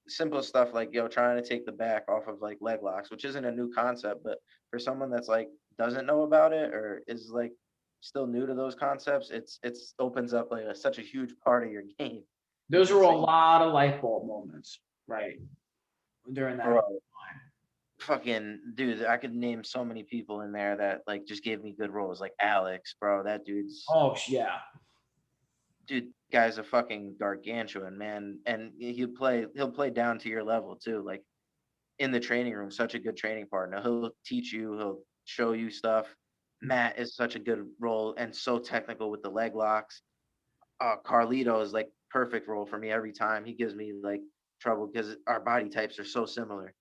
simple stuff like, yo, trying to take the back off of like leg locks, which isn't a new concept, but for someone that's like doesn't know about it or is like still new to those concepts, it's opens up like such a huge part of your game. It's Those were a insane, lot of light bulb moments, right? During that bro. whole time. Fucking dude, I could name so many people in there that like just gave me good roles. Like Alex, bro. That Oh yeah. dude, guy's a fucking gargantuan, man. And he'll play down to your level too. Like in the training room, such a good training partner. He'll teach you, he'll show you stuff. Matt is such a good role and so technical with the leg locks. Carlito is like perfect role for me every time. He gives me like trouble because our body types are so similar.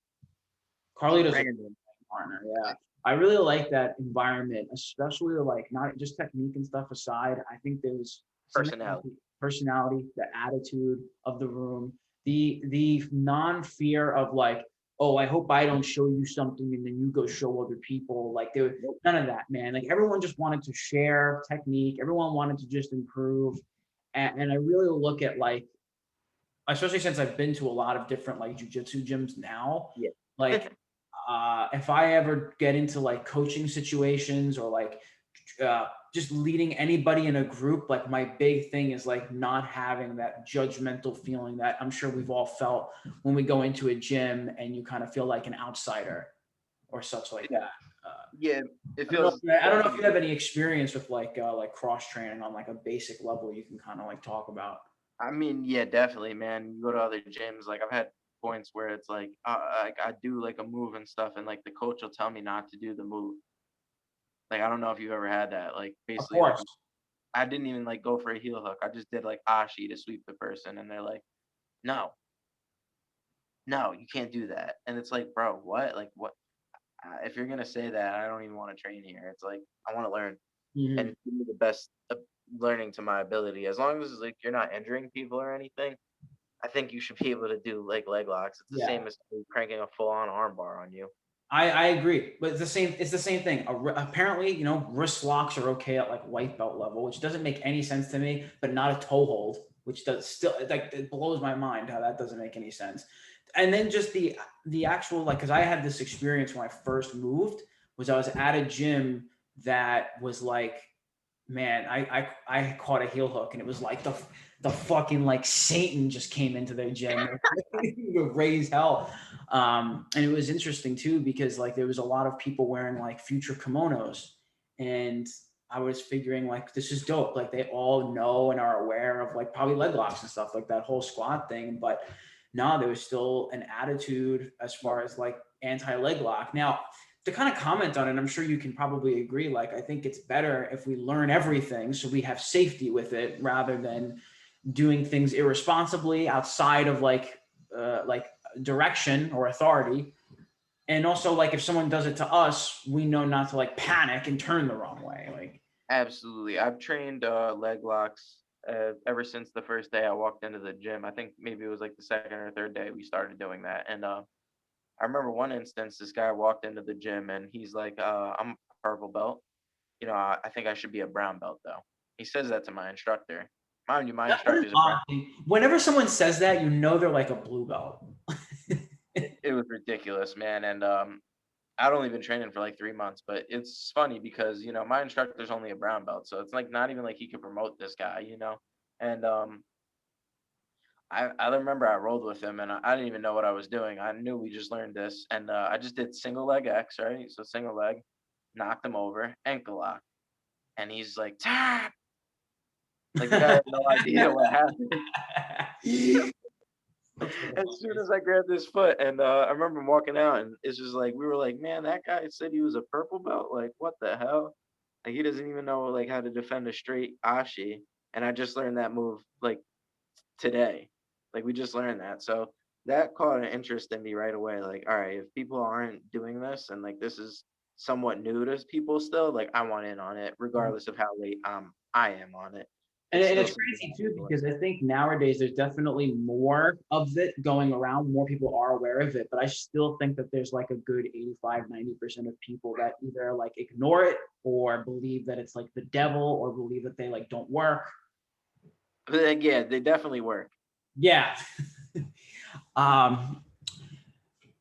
Carlito's a Brandon, partner. Yeah. I really like that environment, especially like not just technique and stuff aside. I think there's something about personality. the personality, the attitude of the room, the non-fear of like, oh, I hope I don't show you something and then you go show other people. Like there Nope. none of that, man. Like everyone just wanted to share technique. Everyone wanted to just improve. And I really look at like, especially since I've been to a lot of different like jujitsu gyms now, Yeah. like if I ever get into like coaching situations or like just leading anybody in a group, like my big thing is like not having that judgmental feeling that I'm sure we've all felt when we go into a gym and you kind of feel like an outsider or such like Yeah. that. Yeah. It I don't know. feels I don't know if you definitely. have any experience with like cross training on like a basic level you can kind of like talk about. I mean, yeah, definitely, man. You go to other gyms, like I've had points where it's like I do like a move and stuff, and like the coach will tell me not to do the move. Like I don't know if you've ever had that. Like Of basically, like course. I didn't even like go for a heel hook. I just did like ashi to sweep the person, and they're like, "No, no, you can't do that." And it's like, bro, what? Like what? If you're gonna say that, I don't even want to train here. It's like I want to learn Mhm. and do the best of learning to my ability. As long as like you're not injuring people or anything, I think you should be able to do like leg locks. It's the Yeah. same as cranking a full on arm bar on you. I agree, but it's the same. It's the same thing. Apparently, wrist locks are okay at like white belt level, which doesn't make any sense to me. But not a toe hold, which does still like it blows my mind how that doesn't make any sense. And then just the actual like, because I had this experience when I first moved. was I was at a gym that was like, man, I caught a heel hook, and it was like the fucking like Satan just came into their gym, raise hell. And it was interesting too because like there was a lot of people wearing like future kimonos, and I was figuring like this is dope. Like they all know and are aware of like probably leg locks and stuff like that whole squat thing, but no, there was still an attitude as far as like anti leg lock. Now, to kind of comment on it, I'm sure you can probably agree. Like, I think it's better if we learn everything so we have safety with it rather than doing things irresponsibly outside of like direction or authority. And also, like, if someone does it to us, we know not to like panic and turn the wrong way. Like, Absolutely. I've trained leg locks ever since the first day I walked into the gym. I think maybe it was like the second or third day we started doing that. And I remember one instance, this guy walked into the gym and he's like, I'm a purple belt. I think I should be a brown belt though. He says that to my instructor. Mind you, my what an instructor's a brown. odd thing. Whenever someone says that, you know they're like a blue belt. It was ridiculous, man. And I'd only been training for like 3 months, but it's funny because my instructor's only a brown belt, so it's like not even like he could promote this guy. And I remember I rolled with him and I didn't even know what I was doing. I knew we just learned this, and I just did single leg X, right? So single leg, knocked him over, ankle lock, and he's like tap, like the guy had no idea what happened. As soon as I grabbed his foot, and I remember him walking out, and it's just like we were like, man, that guy said he was a purple belt. Like, what the hell? Like, he doesn't even know like how to defend a straight ashi. And I just learned that move like today. Like, we just learned that, so that caught an interest in me right away. Like, all right, if people aren't doing this, and like this is somewhat new to people still, like I want in on it, regardless of how late I am on it. And, It's and still it's something crazy I too enjoy. because I think nowadays there's definitely more of it going around. More people are aware of it, but I still think that there's like a good 85-90% of people that either like ignore it or believe that it's like the devil or believe that they like don't work. But like, yeah, they definitely work. Yeah. um,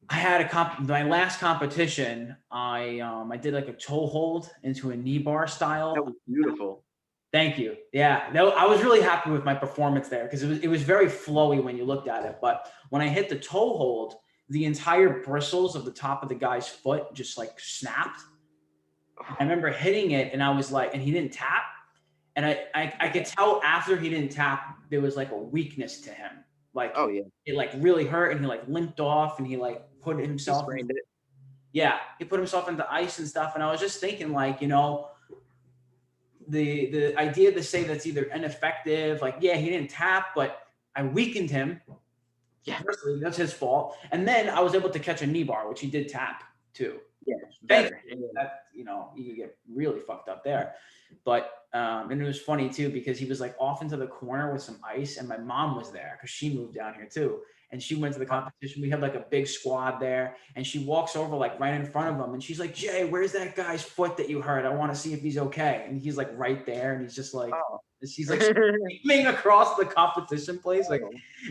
I had my last competition. I did like a toe hold into a knee bar That style. was beautiful. Thank you. Yeah, no, I was really happy with my performance there because it was very flowy when you looked at it. But when I hit the toe hold, the entire bristles of the top of the guy's foot just like snapped. I remember hitting it, and I was like, and he didn't tap, and I could tell after he didn't tap there was like a weakness to him, like Oh yeah, it like really hurt, and he like limped off, and he like put he himself in, sprained it. yeah, he put himself into ice and stuff, and I was just thinking like the idea to say that's either ineffective, like yeah, he didn't tap, but I weakened him. Yeah, Firstly, that's his fault, and then I was able to catch a knee bar, which he did tap too. yeah, Thank better. you. That you could get really fucked up there, but and it was funny too because he was like off into the corner with some ice, and my mom was there because she moved down here too, and she went to the competition. We had like a big squad there, and she walks over like right in front of him, and she's like, "Jay, where's that guy's foot that you hurt? I want to see if he's okay." And he's like right there, and he's just like, Oh. she's like screaming across the competition place, like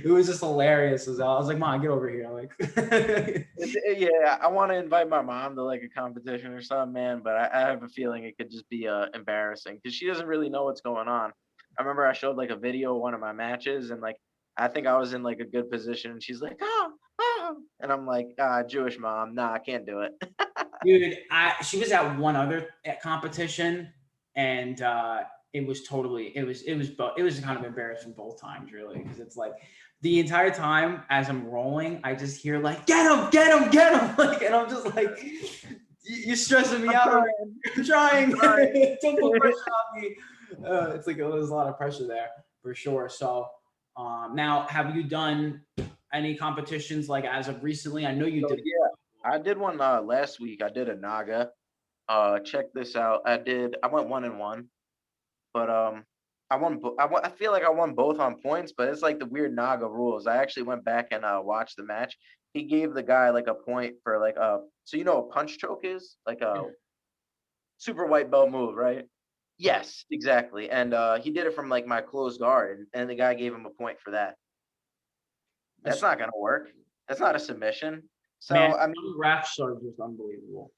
it was just hilarious. I was like, "Mom, get over here!" Like, Yeah, I want to invite my mom to like a competition or something, man. But I have a feeling it could just be embarrassing because she doesn't really know what's going on. I remember I showed like a video of one of my matches, and like I think I was in like a good position, and she's like, "Oh, oh," and I'm like, Jewish mom, nah, I can't do it. dude, she was at one other competition, and it was totally it was kind of embarrassing both times, really, because it's like the entire time as I'm rolling, I just hear like get him, get him, get him, like, and I'm just like, you're stressing me I'm out. trying. I'm trying. I'm trying. Don't put pressure on me. It's like there's a lot of pressure there for sure. So now, have you done any competitions like as of recently? I know you So did. yeah, I did one last week. I did a Naga. Check this out. I went 1-1, but I feel like I won both on points, but it's like the weird Naga rules. I actually went back and watched the match. He gave the guy like a point for like so a punch choke is like a super white belt move, right? Yes, exactly. And he did it from like my closed guard, and the guy gave him a point for that. That's not gonna work. That's not a submission. Man, So I mean, some refs are just unbelievable.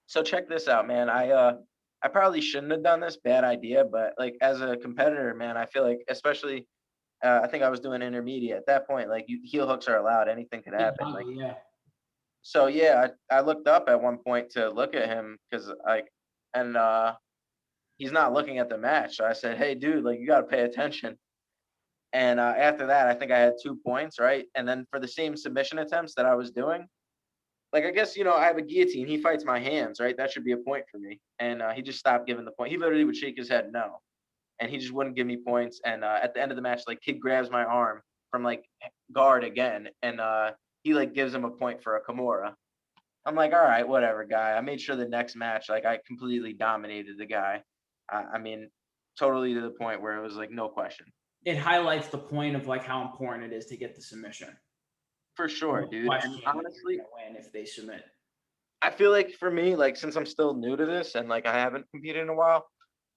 So check this out, man. I probably shouldn't have done this. Bad idea, but like as a competitor, man, I feel like especially I think I was doing intermediate at that point. Like heel hooks are allowed. Anything could happen. Like Yeah. so, yeah. I looked up at one point to look at him because like, and he's not looking at the match. So I said, "Hey, dude, like you got to pay attention." And after that, I think I had 2 points, right? And then for the same submission attempts that I was doing, like I guess I have a guillotine. He fights my hands, right? That should be a point for me. And he just stopped giving the point. He literally would shake his head no, and he just wouldn't give me points. And at the end of the match, like kid grabs my arm from like guard again, and he like gives him a point for a Kimura. I'm like, all right, whatever, guy. I made sure the next match, like I completely dominated the guy. I mean, totally to the point where it was like no question. It highlights the point of like how important it is to get the submission. For sure, No dude. And question that you're honestly, gonna win if they submit. I feel like for me, like since I'm still new to this and like I haven't competed in a while,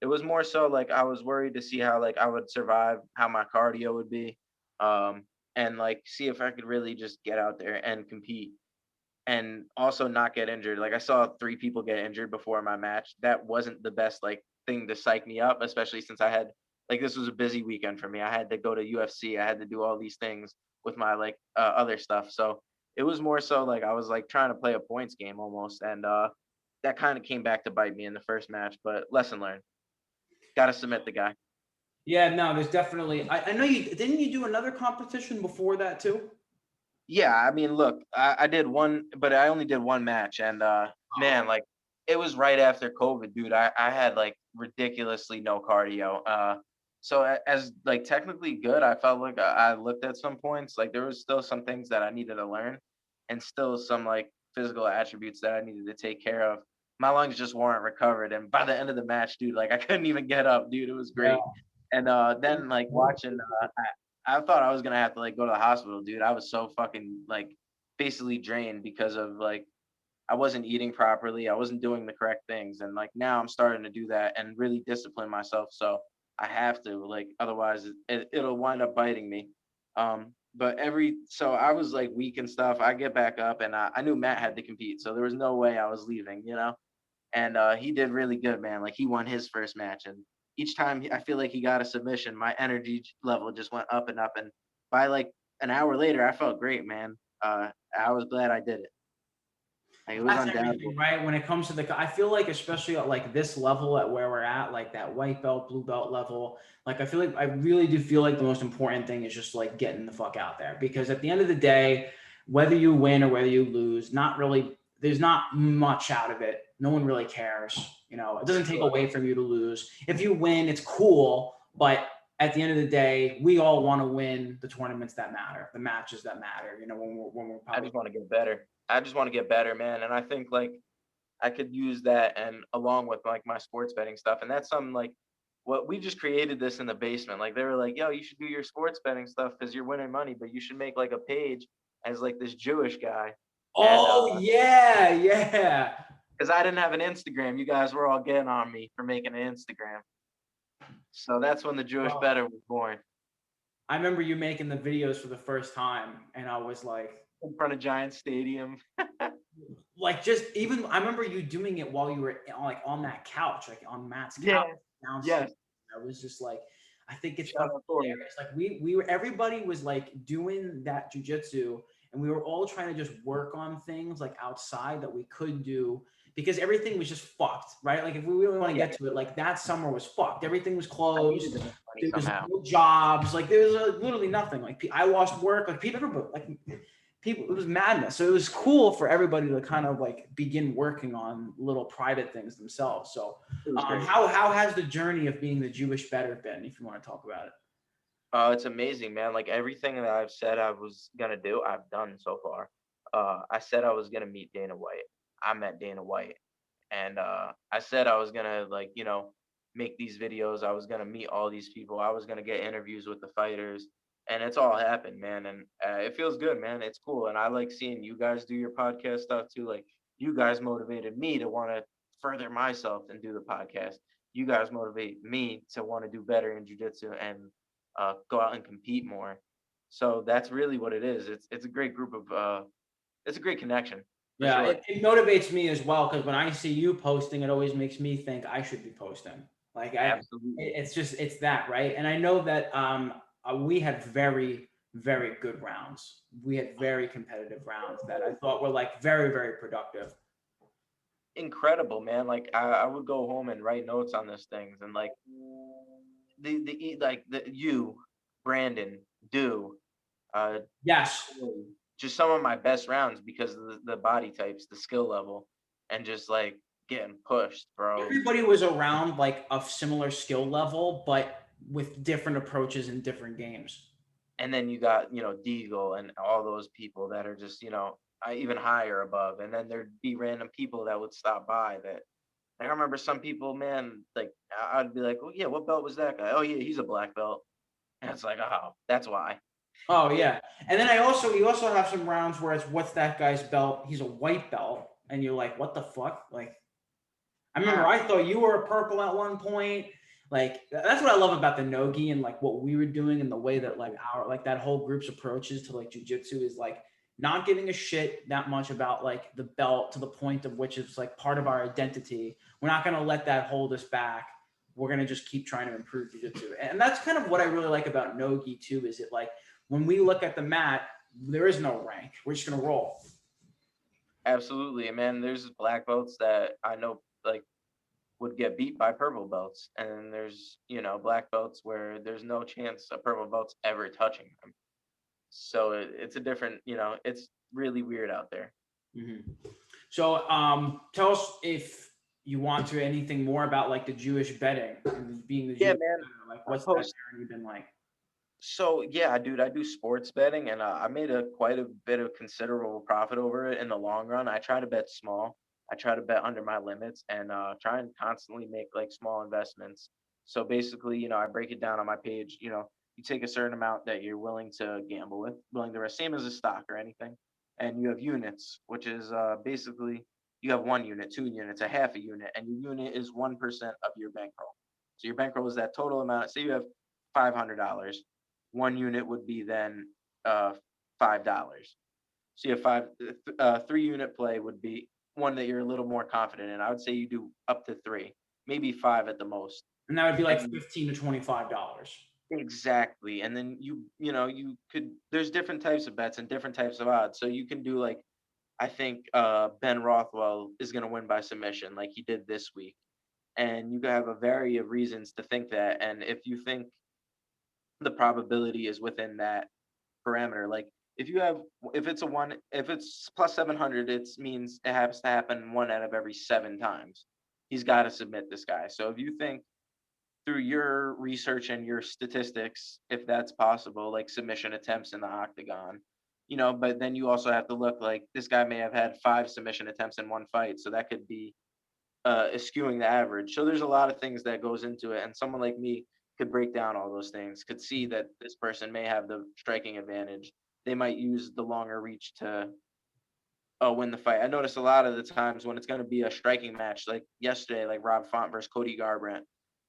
it was more so like I was worried to see how like I would survive, how my cardio would be, and like see if I could really just get out there and compete and also not get injured. Like I saw 3 people get injured before my match. That wasn't the best like thing to psych me up, especially since I had like this was a busy weekend for me. I had to go to UFC. I had to do all these things with my like other stuff. So it was more so like I was like trying to play a points game almost, and that kind of came back to bite me in the first match. But lesson learned. Got to submit the guy. Yeah, no, there's definitely. I know you didn't you do another competition before that too? Yeah, I mean, look, I did one, but I only did one match, and man, like it was right after COVID, dude. I had like ridiculously no cardio. So as like technically good, I felt like I looked at some points, like there was still some things that I needed to learn, and still some like physical attributes that I needed to take care of. My lungs just weren't recovered, and by the end of the match, dude, like I couldn't even get up, dude. It was Yeah. great. And then like watching I thought I was gonna have to like go to the hospital, dude. I was so fucking like basically drained because of like I wasn't eating properly. I wasn't doing the correct things. And like now I'm starting to do that and really discipline myself. So I have to like otherwise it'll wind up biting me. But every so I was like weak and stuff. I get back up and I knew Matt had to compete, so there was no way I was leaving. And he did really good, man. Like he won his first match, and each time I feel like he got a submission, my energy level just went up and up. And by like an hour later, I felt great, man. I was glad I did it. Like, it was That's undoubtable. everything, right? When it comes to I feel like especially at like this level at where we're at, like that white belt, blue belt level, like I feel like I really do feel like the most important thing is just like getting the fuck out there because at the end of the day, whether you win or whether you lose, not really, there's not much out of it. No one really cares. It For doesn't take sure. away from you to lose. If you win, it's cool, but at the end of the day, we all want to win the tournaments that matter, the matches that matter. When we're I probably just want to get better. I just want to get better, man. And I think like I could use that and along with like my sports betting stuff. And that's something like what we just created this in the basement. Like they were like, yo, you should do your sports betting stuff because you're winning money, but you should make like a page as like this Jewish guy. And Oh yeah, yeah. because I didn't have an Instagram, you guys were all getting on me for making an Instagram. So that's when the Jewish Oh, Bettor was born I remember you making the videos for the first time, and I was in front of Giant Stadium. just even I remember you doing it while you were like on that couch, like on Matt's couch Yeah, downstairs. yes. I was just like, I think it's Shout fucking out Tori. hilarious. Like we were everybody was like doing that jujitsu, and we were all trying to just work on things like outside that we could do because everything was just fucked, right? Like if we really want to Yeah, get to it, like that summer was fucked. Everything was I needed closed. to make money There was somehow. no jobs. Like there was literally nothing. Like I lost work. Like people, everybody, like people, it was madness. So it was cool for everybody to kind of like begin working on little private things themselves. So It was great. how has the journey of being the Jewish Bettor been, if you want to talk about it? It's amazing, man. Like everything that I've said I was gonna do, I've done so far. I said I was gonna meet Dana White. I met Dana White, and I said I was gonna like make these videos. I was gonna meet all these people. I was gonna get interviews with the fighters, and it's all happened, man. And it feels good, man. It's cool, and I like seeing you guys do your podcast stuff too. Like you guys motivated me to want to further myself and do the podcast. You guys motivate me to want to do better in jujitsu and go out and compete more. So that's really what it is. It's a great group of it's a great connection. for Yeah, sure. it motivates me as well because when I see you posting, it always makes me think I should be posting. Like Absolutely. it's just it's that right. And I know that we had very good rounds. We had very competitive rounds that I thought were like very productive. Incredible, man. Like I would go home and write notes on these things, and like like the you, Brandon, do, uh, Yes, just some of my best rounds because of the body types, the skill level, and just like getting pushed, bro. everybody was around like a similar skill level, but with different approaches in different games. And then you got, Deagle and all those people that are just, even higher above. And then there'd be random people that would stop by that I remember some people, man, like I'd be like, oh yeah, what belt was that guy? Oh yeah, he's a black belt. And it's like, oh, that's why. Oh yeah, and then you also have some rounds where it's what's that guy's belt? He's a white belt, and you're like, what the fuck? Like, I remember How? I thought you were a purple at one point. Like that's what I love about the nogi and like what we were doing and the way that like our like that whole group's approaches to like jujitsu is like not giving a shit that much about like the belt to the point of which it's like part of our identity. We're not gonna let that hold us back. We're gonna just keep trying to improve jujitsu, and that's kind of what I really like about nogi too. Is it like when we look at the mat, there is no rank. We're just gonna roll. Absolutely. And man, there's black belts that I know like would get beat by purple belts. And then there's, black belts where there's no chance a purple belt's ever touching them. So it's a different, it's really weird out there. Mm-hmm. So, tell us if you want to anything more about like the Jewish betting and being the Yeah, Jewish man. bettor. Like, I what's that post journey been like? So yeah, dude, I do sports betting, and I made a quite a bit of considerable profit over it in the long run. I try to bet small. I try to bet under my limits, and try and constantly make like small investments. So basically, I break it down on my page. You take a certain amount that you're willing to gamble with, willing to risk, same as a stock or anything, and you have units, which is basically you have 1 unit, 2 units, a half a unit, and your unit is 1% of your bankroll. So your bankroll is that total amount. Say you have $500, 1 unit would be then uh, $5. So you have 3 unit play would be one that you're a little more confident in. I would say you do up to three, maybe five at the most. And that would be like And $15 to $25. exactly. And then you could there's different types of bets and different types of odds. So you can do like I think Ben Rothwell is gonna win by submission, like he did this week. And you have a variety of reasons to think that. And if you think the probability is within that parameter. Like if it's plus 700, it means it has to happen one out of every 7 times. He's got to submit this guy. So if you think through your research and your statistics, if that's possible, like submission attempts in the octagon, but then you also have to look like this guy may have had 5 submission attempts in one fight. So that could be skewing the average. So there's a lot of things that goes into it, and someone like me could break down all those things, could see that this person may have the striking advantage. They might use the longer reach to win the fight. I notice a lot of the times when it's going to be a striking match, like yesterday, like Rob Font versus Cody Garbrandt,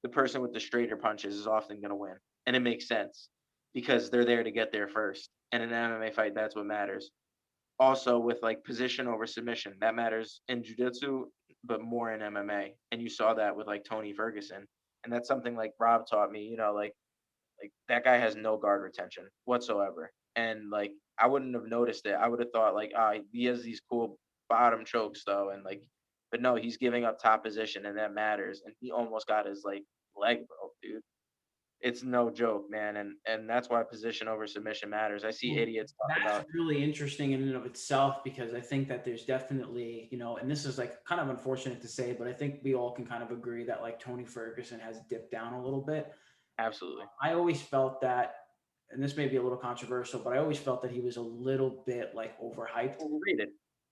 the person with the straighter punches is often going to win, and it makes sense because they're there to get there first. And in an MMA fight, that's what matters. Also, with like position over submission, that matters in jiu-jitsu, but more in MMA. And you saw that with like Tony Ferguson. And that's something like Rob taught me, like that guy has no guard retention whatsoever. And like I wouldn't have noticed it. I would have thought like, he has these cool bottom chokes though, and like, but no, he's giving up top position, and that matters. And he almost got his like leg broke, dude. It's no joke, man. And that's why position over submission matters. I see Well, idiots talk that's about really interesting in and of itself because I think that there's definitely, and this is like kind of unfortunate to say, but I think we all can kind of agree that like Tony Ferguson has dipped down a little bit. absolutely I always felt that, and this may be a little controversial, but I always felt that he was a little bit like overhyped, overrated.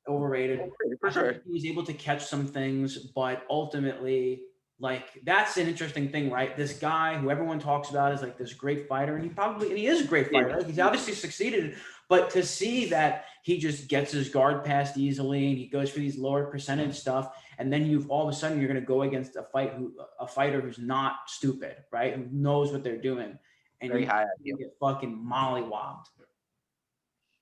overrated. Overrated for I think sure. he was able to catch some things, but ultimately, like that's an interesting thing, right? This guy who everyone talks about is like this great fighter, and he is a great Yeah, fighter. Right? He's obviously succeeded, but to see that he just gets his guard passed easily and he goes for these lower percentage stuff, and then you've all of a sudden you're going to go against a fighter who's not stupid, right? Who knows what they're doing, and very you high IQ. get fucking mollywopped.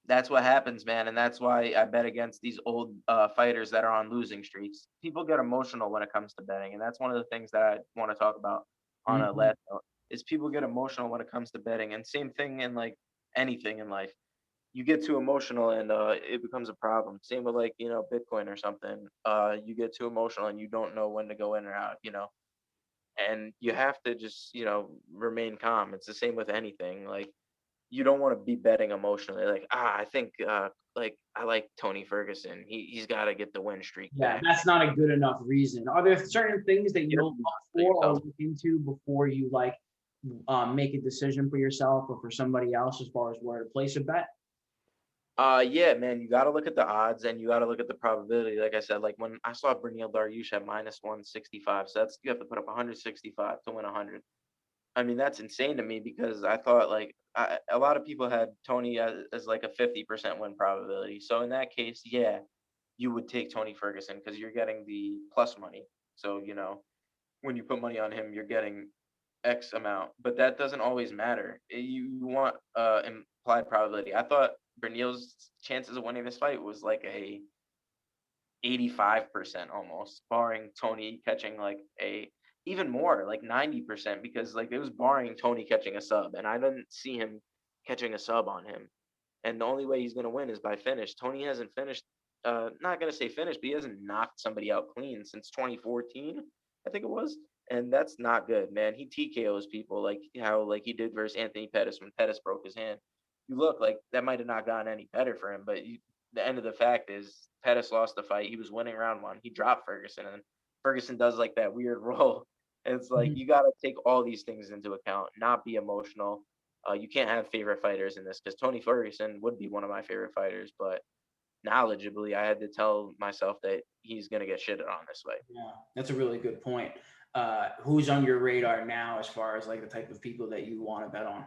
That's what happens, man, and that's why I bet against these old fighters that are on losing streaks. People get emotional when it comes to betting, and that's one of the things that I want to talk about on a Mhm. last note. Is people get emotional when it comes to betting, and same thing in like anything in life. You get too emotional, and it becomes a problem. Same with like Bitcoin or something. You get too emotional, and you don't know when to go in or out. And you have to just remain calm. It's the same with anything. Like you don't want to be betting emotionally. Like, I think like I like Tony Ferguson. He's got to get the win streak Yeah, back. that's not a good enough reason. Are there certain things that You you'll don't look for for or yourself. look into before you like make a decision for yourself or for somebody else as far as where to place a bet? Yeah, man, you got to look at the odds and you got to look at the probability. Like I said, like when I saw Bernil Dariush at minus 165, so that's you have to put up 165 to win 100. I mean, that's insane to me because I thought like a lot of people had Tony as like a 50% win probability. So in that case, yeah, you would take Tony Ferguson because you're getting the plus money. So, when you put money on him, you're getting X amount, but that doesn't always matter. You want implied probability. I thought Bernil's chances of winning this fight was like a 85% almost, barring Tony catching like a even more, like 90%, because like it was barring Tony catching a sub, and I didn't see him catching a sub on him. And the only way he's gonna win is by finish. Tony hasn't finished, not gonna say finished, but he hasn't knocked somebody out clean since 2014, I think it was. And that's not good, man. He TKOs people like how like he did versus Anthony Pettis when Pettis broke his hand. You look like that might have not gotten any better for him, but the end of the fact is Pettis lost the fight. He was winning round one. He dropped Ferguson, and Ferguson does like that weird roll. It's like Mhm. you got to take all these things into account, not be emotional. You can't have favorite fighters in this because Tony Ferguson would be one of my favorite fighters, but knowledgeably, I had to tell myself that he's gonna get shitted on this way. Yeah, that's a really good point. Who's on your radar now as far as like the type of people that you want to bet on?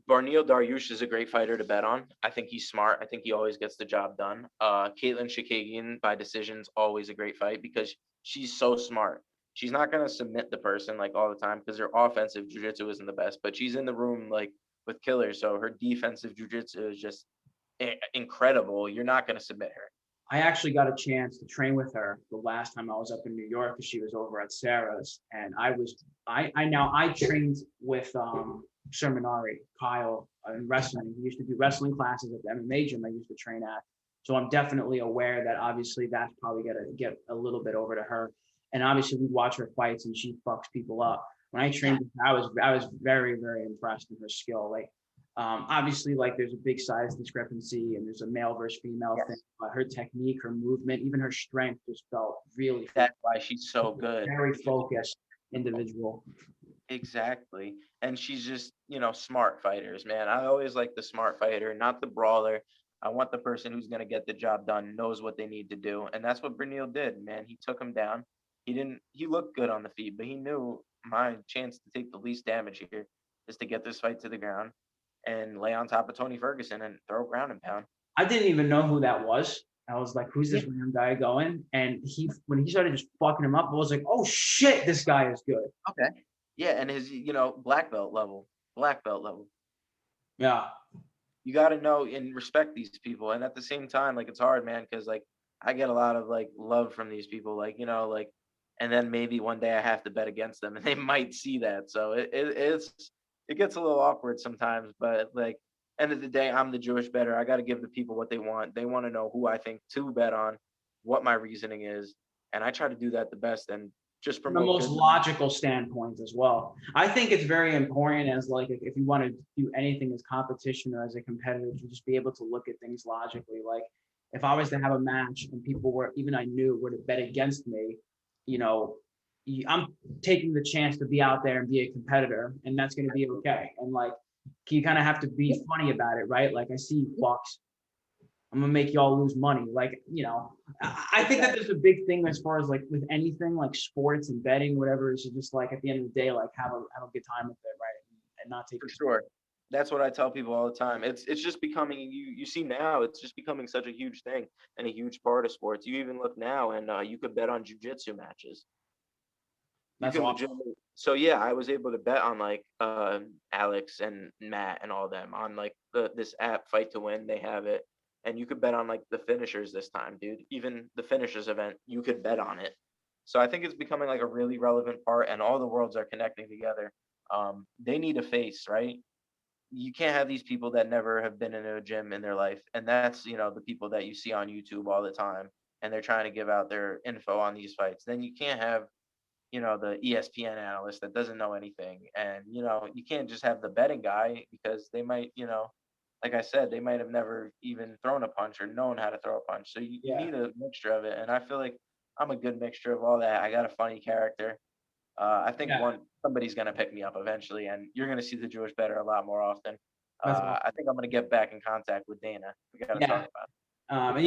Barnil Dariush is a great fighter to bet on. I think he's smart. I think he always gets the job done. Caitlin Shikagian by decision's always a great fight because she's so smart. She's not gonna submit the person like all the time because her offensive jujitsu isn't the best, but she's in the room like with killers, so her defensive jujitsu is just incredible. You're not gonna submit her. I actually got a chance to train with her the last time I was up in New York because she was over at Sarah's, and I trained with Seminari Kyle in wrestling. He used to do wrestling classes at the MMA gym I used to train at, so I'm definitely aware that obviously that's probably gonna get a little bit over to her. And obviously we watch her fights and she fucks people up. When I Yeah, trained with her, I was very impressed with her skill. Like obviously, like there's a big size discrepancy and there's a male versus female thing, yes. but her technique, her movement, even her strength just felt really That's why she's so focused, good. very focused individual. Exactly. And she's just, smart fighters, man. I always like the smart fighter, not the brawler. I want the person who's going to get the job done, knows what they need to do. And that's what Bernil did, man. He took him down. He looked good on the feet, but he knew my chance to take the least damage here is to get this fight to the ground and lay on top of Tony Ferguson and throw ground and pound. I didn't even know who that was. I was like, who's Yeah. this random guy going? And when he started just fucking him up, I was like, oh shit, this guy is good. Okay. Yeah. And his, black belt level. Yeah. You got to know and respect these people, and at the same time like it's hard, man, because like I get a lot of like love from these people, like like, and then maybe one day I have to bet against them and they might see that, so it gets a little awkward sometimes, but like end of the day, I'm the Jewish bettor. I got to give the people what they want to know who I think to bet on, what my reasoning is, and I try to do that the best and just From the promote most good. logical standpoint as well. I think it's very important as like if you want to do anything as competition or as a competitor to just be able to look at things logically. Like if I was to have a match and people were even I knew were to bet against me, you know, I'm taking the chance to be out there and be a competitor, and that's going to be okay. And like you kind of have to be funny about it, right? Like I see you fucks, I'm gonna make y'all lose money. Like, I think that Exactly. there's a big thing as far as like with anything like sports and betting, whatever, is just like at the end of the day, like have a good time with it, right? And not take For it. sure. That's what I tell people all the time. It's just becoming you see now, it's just becoming such a huge thing and a huge part of sports. You even look now and you could bet on jujitsu matches. You That's can awesome. legitimately. So yeah, I was able to bet on like Alex and Matt and all them on like this app Fight to Win. They have it, and you could bet on like the finishers this time, dude. Even the finishers event, you could bet on it. So I think it's becoming like a really relevant part, and all the worlds are connecting together. They need a face, right? You can't have these people that never have been in a gym in their life, and that's the people that you see on YouTube all the time, and they're trying to give out their info on these fights. Then you can't have the ESPN analyst that doesn't know anything, and you can't just have the betting guy because they might like I said, they might have never even thrown a punch or known how to throw a punch. So you Yeah. need a mixture of it, and I feel like I'm a good mixture of all that. I got a funny character. I think Yeah. somebody's gonna pick me up eventually, and you're gonna see the Jewish Bettor a lot more often. That's awesome. I think I'm gonna get back in contact with Dana. We gotta Yeah. talk about And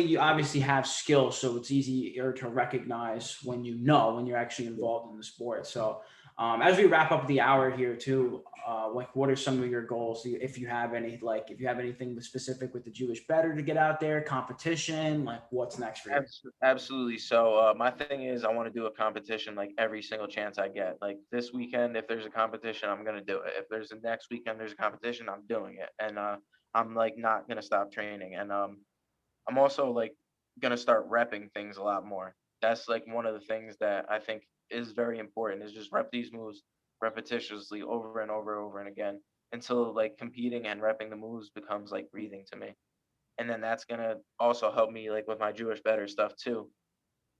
you obviously have skills, so it's easier to recognize when when you're actually it. involved in the sport. So, as we wrap up the hour here too, like what are some of your goals? If you have any, like if you have anything specific with the Jewish Bettor to get out there, competition, like what's next for you? Absolutely. So my thing is, I want to do a competition like every single chance I get. Like this weekend, if there's a competition, I'm gonna do it. If there's a next weekend, there's a competition, I'm doing it, and I'm like not gonna stop training. And I'm also like gonna start repping things a lot more. That's like one of the things that I think is very important is just rep these moves repetitiously over and over and over and again until like competing and repping the moves becomes like breathing to me. And then that's gonna also help me like with my Jewish Bettor stuff too.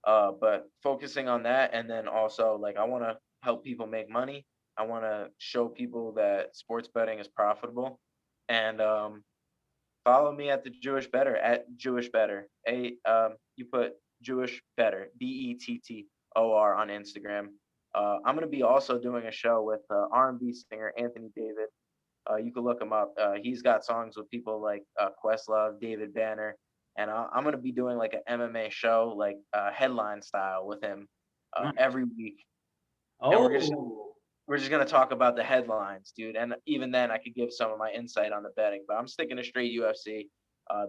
But focusing on that, and then also like I want to help people make money. I want to show people that sports betting is profitable, and follow me at the Jewish Bettor at Jewish Bettor. You put Jewish Bettor Bettor on Instagram. I'm gonna be also doing a show with R&B singer Anthony David. You can look him up. He's got songs with people like Questlove, David Banner, and I'm gonna be doing like an MMA show, like headline style, with him every week. And Oh, we're just gonna talk about the headlines, dude. And even then, I could give some of my insight on the betting, but I'm sticking to straight UFC.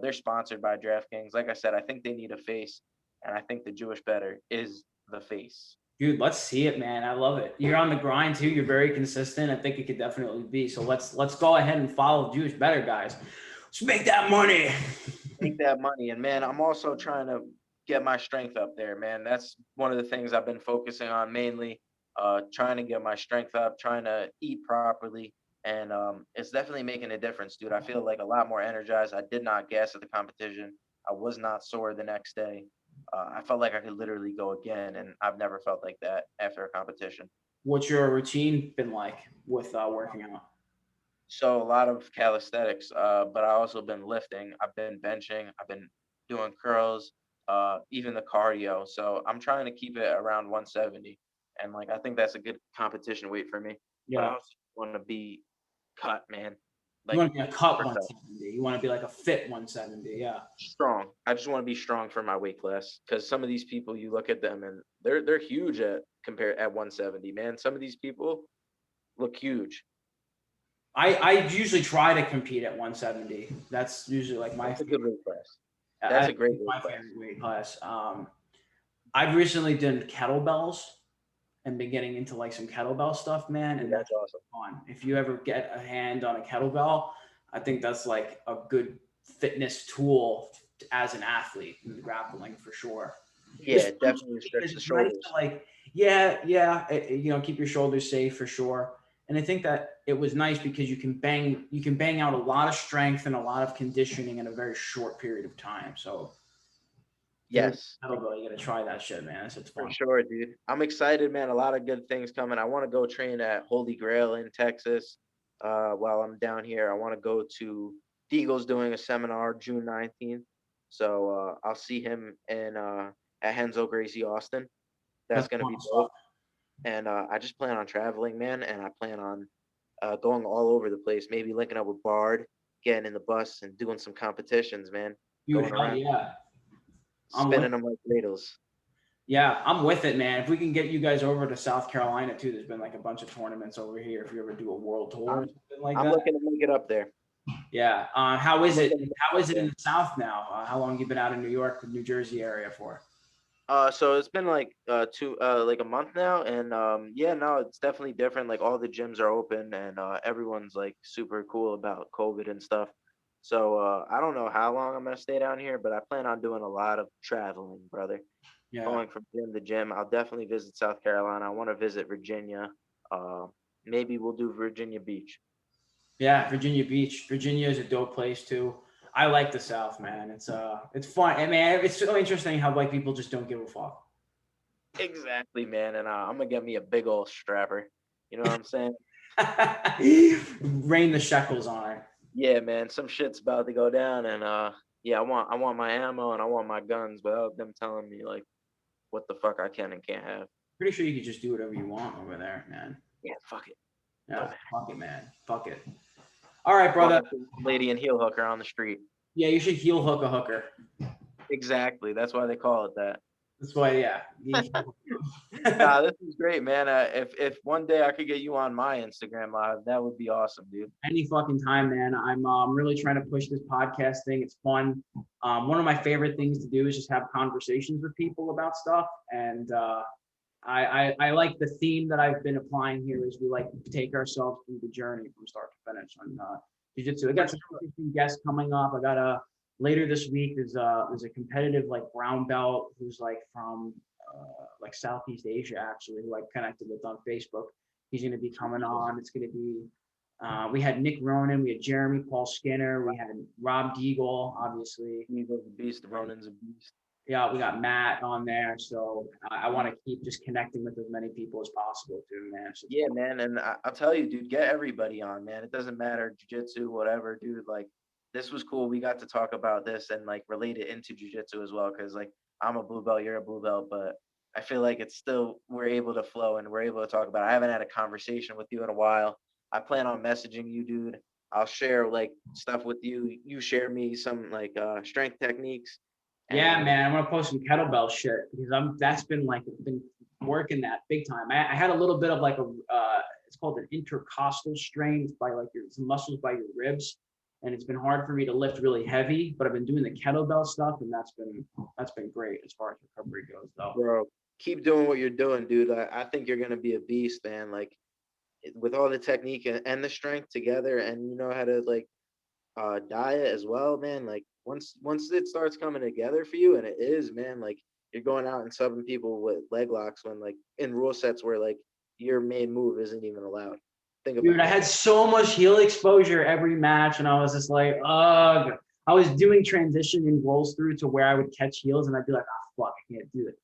They're sponsored by DraftKings. Like I said, I think they need a face, and I think the Jewish Bettor is the face. dude, let's see it, man. I love it. You're on the grind too. You're very consistent. I think it could definitely be. So let's go ahead and follow Jewish Bettor, guys. Let's make that money. Make that money. And man, I'm also trying to get my strength up there, man. That's one of the things I've been focusing on mainly. Trying to get my strength up, trying to eat properly, and it's definitely making a difference, dude. I feel like a lot more energized. I did not gas at the competition. I was not sore the next day. I felt like I could literally go again, and I've never felt like that after a competition. What's your routine been like with working out? So a lot of calisthenics, but I also been lifting. I've been benching. I've been doing curls, even the cardio. So I'm trying to keep it around 170, and like I think that's a good competition weight for me. But I Yeah. also want to be cut, man, You like want to be a cut super cut, 170. You want to be like a fit 170. Yeah. strong. I just want to be strong for my weight class because some of these people, you look at them and they're huge at compare at 170. Man, some of these people look huge. I usually try to compete at 170. That's usually like my That's a good favorite. weight class. That's a great weight My class. favorite weight class. I've recently done kettlebells and been getting into like some kettlebell stuff, man. Dude, And that's that's awesome. fun. If you ever get a hand on a kettlebell, I think that's like a good fitness tool as an athlete in grappling for sure. Yeah, It's it fun definitely stretch because the it's nice to shoulders. like, keep your shoulders safe for sure. And I think that it was nice because you can bang out a lot of strength and a lot of conditioning in a very short period of time. So if you ever Yes, kettlebell, you gotta try that shit, man. It's for fun. sure, dude. I'm excited, man. A lot of good things coming. I want to go train at Holy Grail in Texas. While I'm down here, I want to go to Deagle's doing a seminar June 19th. So I'll see him in at Henzo Gracie Austin. That's That's gonna fun be stuff. dope. And I just plan on traveling, man. And I plan on going all over the place. Maybe linking up with Bard, getting in the bus, and doing some competitions, man. Dude, Going hell around, yeah. I'm with spinning them like ladles. Yeah, I'm with it, man. If we can get you guys over to South Carolina too, there's been like a bunch of tournaments over here. If you ever do a world tour or I'm something like I'm that. looking to make it up there. Yeah. How I'm is it? looking to make How it up is it in there. the South now? How long have you been out in New York, New Jersey area for? So it's been like like a month now, and yeah, no, it's definitely different. Like all the gyms are open, and everyone's like super cool about COVID and stuff. So I don't know how long I'm gonna stay down here, but I plan on doing a lot of traveling, brother. Yeah. Going from gym to gym. I'll definitely visit South Carolina. I want to visit Virginia. Maybe we'll do Virginia Beach. Yeah, Virginia Beach. Virginia is a dope place too. I like the South, man. It's fun. I mean, it's so interesting how like people just don't give a fuck. Exactly, man. And I'm gonna get me a big old strapper. You know what I'm saying? Rain the shekels on it. Yeah, man. Some shit's about to go down, and yeah, I want my ammo and I want my guns without them telling me like what the fuck I can and can't have. Pretty sure you could just do whatever you want over there, man. Yeah, fuck it. Yeah, But fuck it, man. Fuck it. All right, walk brother. up to the lady and heel hooker on the street. Yeah, you should heel hook a hooker. Exactly. That's why they call it that. That's why, yeah. Nah, this is great, man. If one day I could get you on my Instagram live, that would be awesome, dude. Any fucking time, man. I'm really trying to push this podcast thing. It's fun. One of my favorite things to do is just have conversations with people about stuff. And I like the theme that I've been applying here is we like to take ourselves through the journey from start to finish on jiu-jitsu. I got some interesting guests coming up. I got a later this week. There's a competitive like brown belt who's like from like Southeast Asia actually, who I connected with on Facebook. He's going to be coming on. It's going to be we had Nick Ronan, we had Jeremy Paul Skinner, we had Rob Deagle, obviously. He's a beast. Ronan's a beast. Yeah, we got Matt on there. So I want to keep just connecting with as many people as possible too, man. So Yeah, man. And I'll tell you, dude, get everybody on, man. It doesn't matter, jujitsu, whatever, dude. Like, this was cool. We got to talk about this and like relate it into jujitsu as well. Cause like I'm a blue belt, you're a blue belt, but I feel like it's still, we're able to flow and we're able to talk about it. I haven't had a conversation with you in a while. I plan on messaging you, dude. I'll share like stuff with you. You share me some like strength techniques. yeah, And man, I'm gonna post some kettlebell shit because that's been like been working that big time. I had a little bit of like a it's called an intercostal strain. It's by like some muscles by your ribs, and it's been hard for me to lift really heavy. But I've been doing the kettlebell stuff, and that's been great as far as recovery goes, though. bro, keep doing what you're doing, dude. I think you're gonna be a beast, man. Like with all the technique and the strength together, and you know how to like diet as well, man. Like once it starts coming together for you, and it is, man, like you're going out and subbing people with leg locks when like in rule sets where like your main move isn't even allowed. Think Dude, about I it. had so much heel exposure every match, and I was just like, ugh. I was doing transition and rolls through to where I would catch heels, and I'd be like, oh, fuck, I can't do it.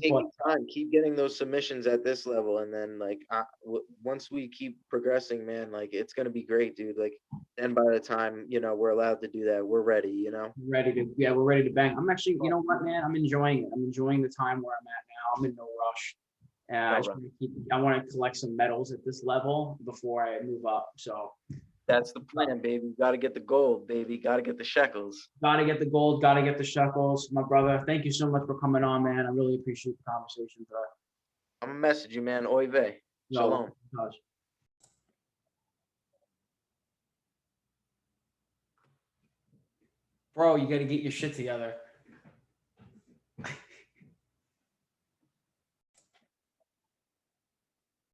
Take your time, keep getting those submissions at this level, and then like once we keep progressing, man, like it's gonna be great, dude. Like then by the time we're allowed to do that, we're ready. Yeah, we're ready to bang. I'm actually, you know what, man, I'm enjoying it. I'm enjoying the time where I'm at now. I'm in no rush. I want to collect some medals at this level before I move up. So That's the plan, baby. Got to get the gold, baby. Got to get the shekels. gotta get the gold, gotta get the shekels. My brother, thank you so much for coming on, man. I really appreciate the conversation today. I'm gonna message you, man. Oy vey. Shalom. Bro, you got to get your shit together.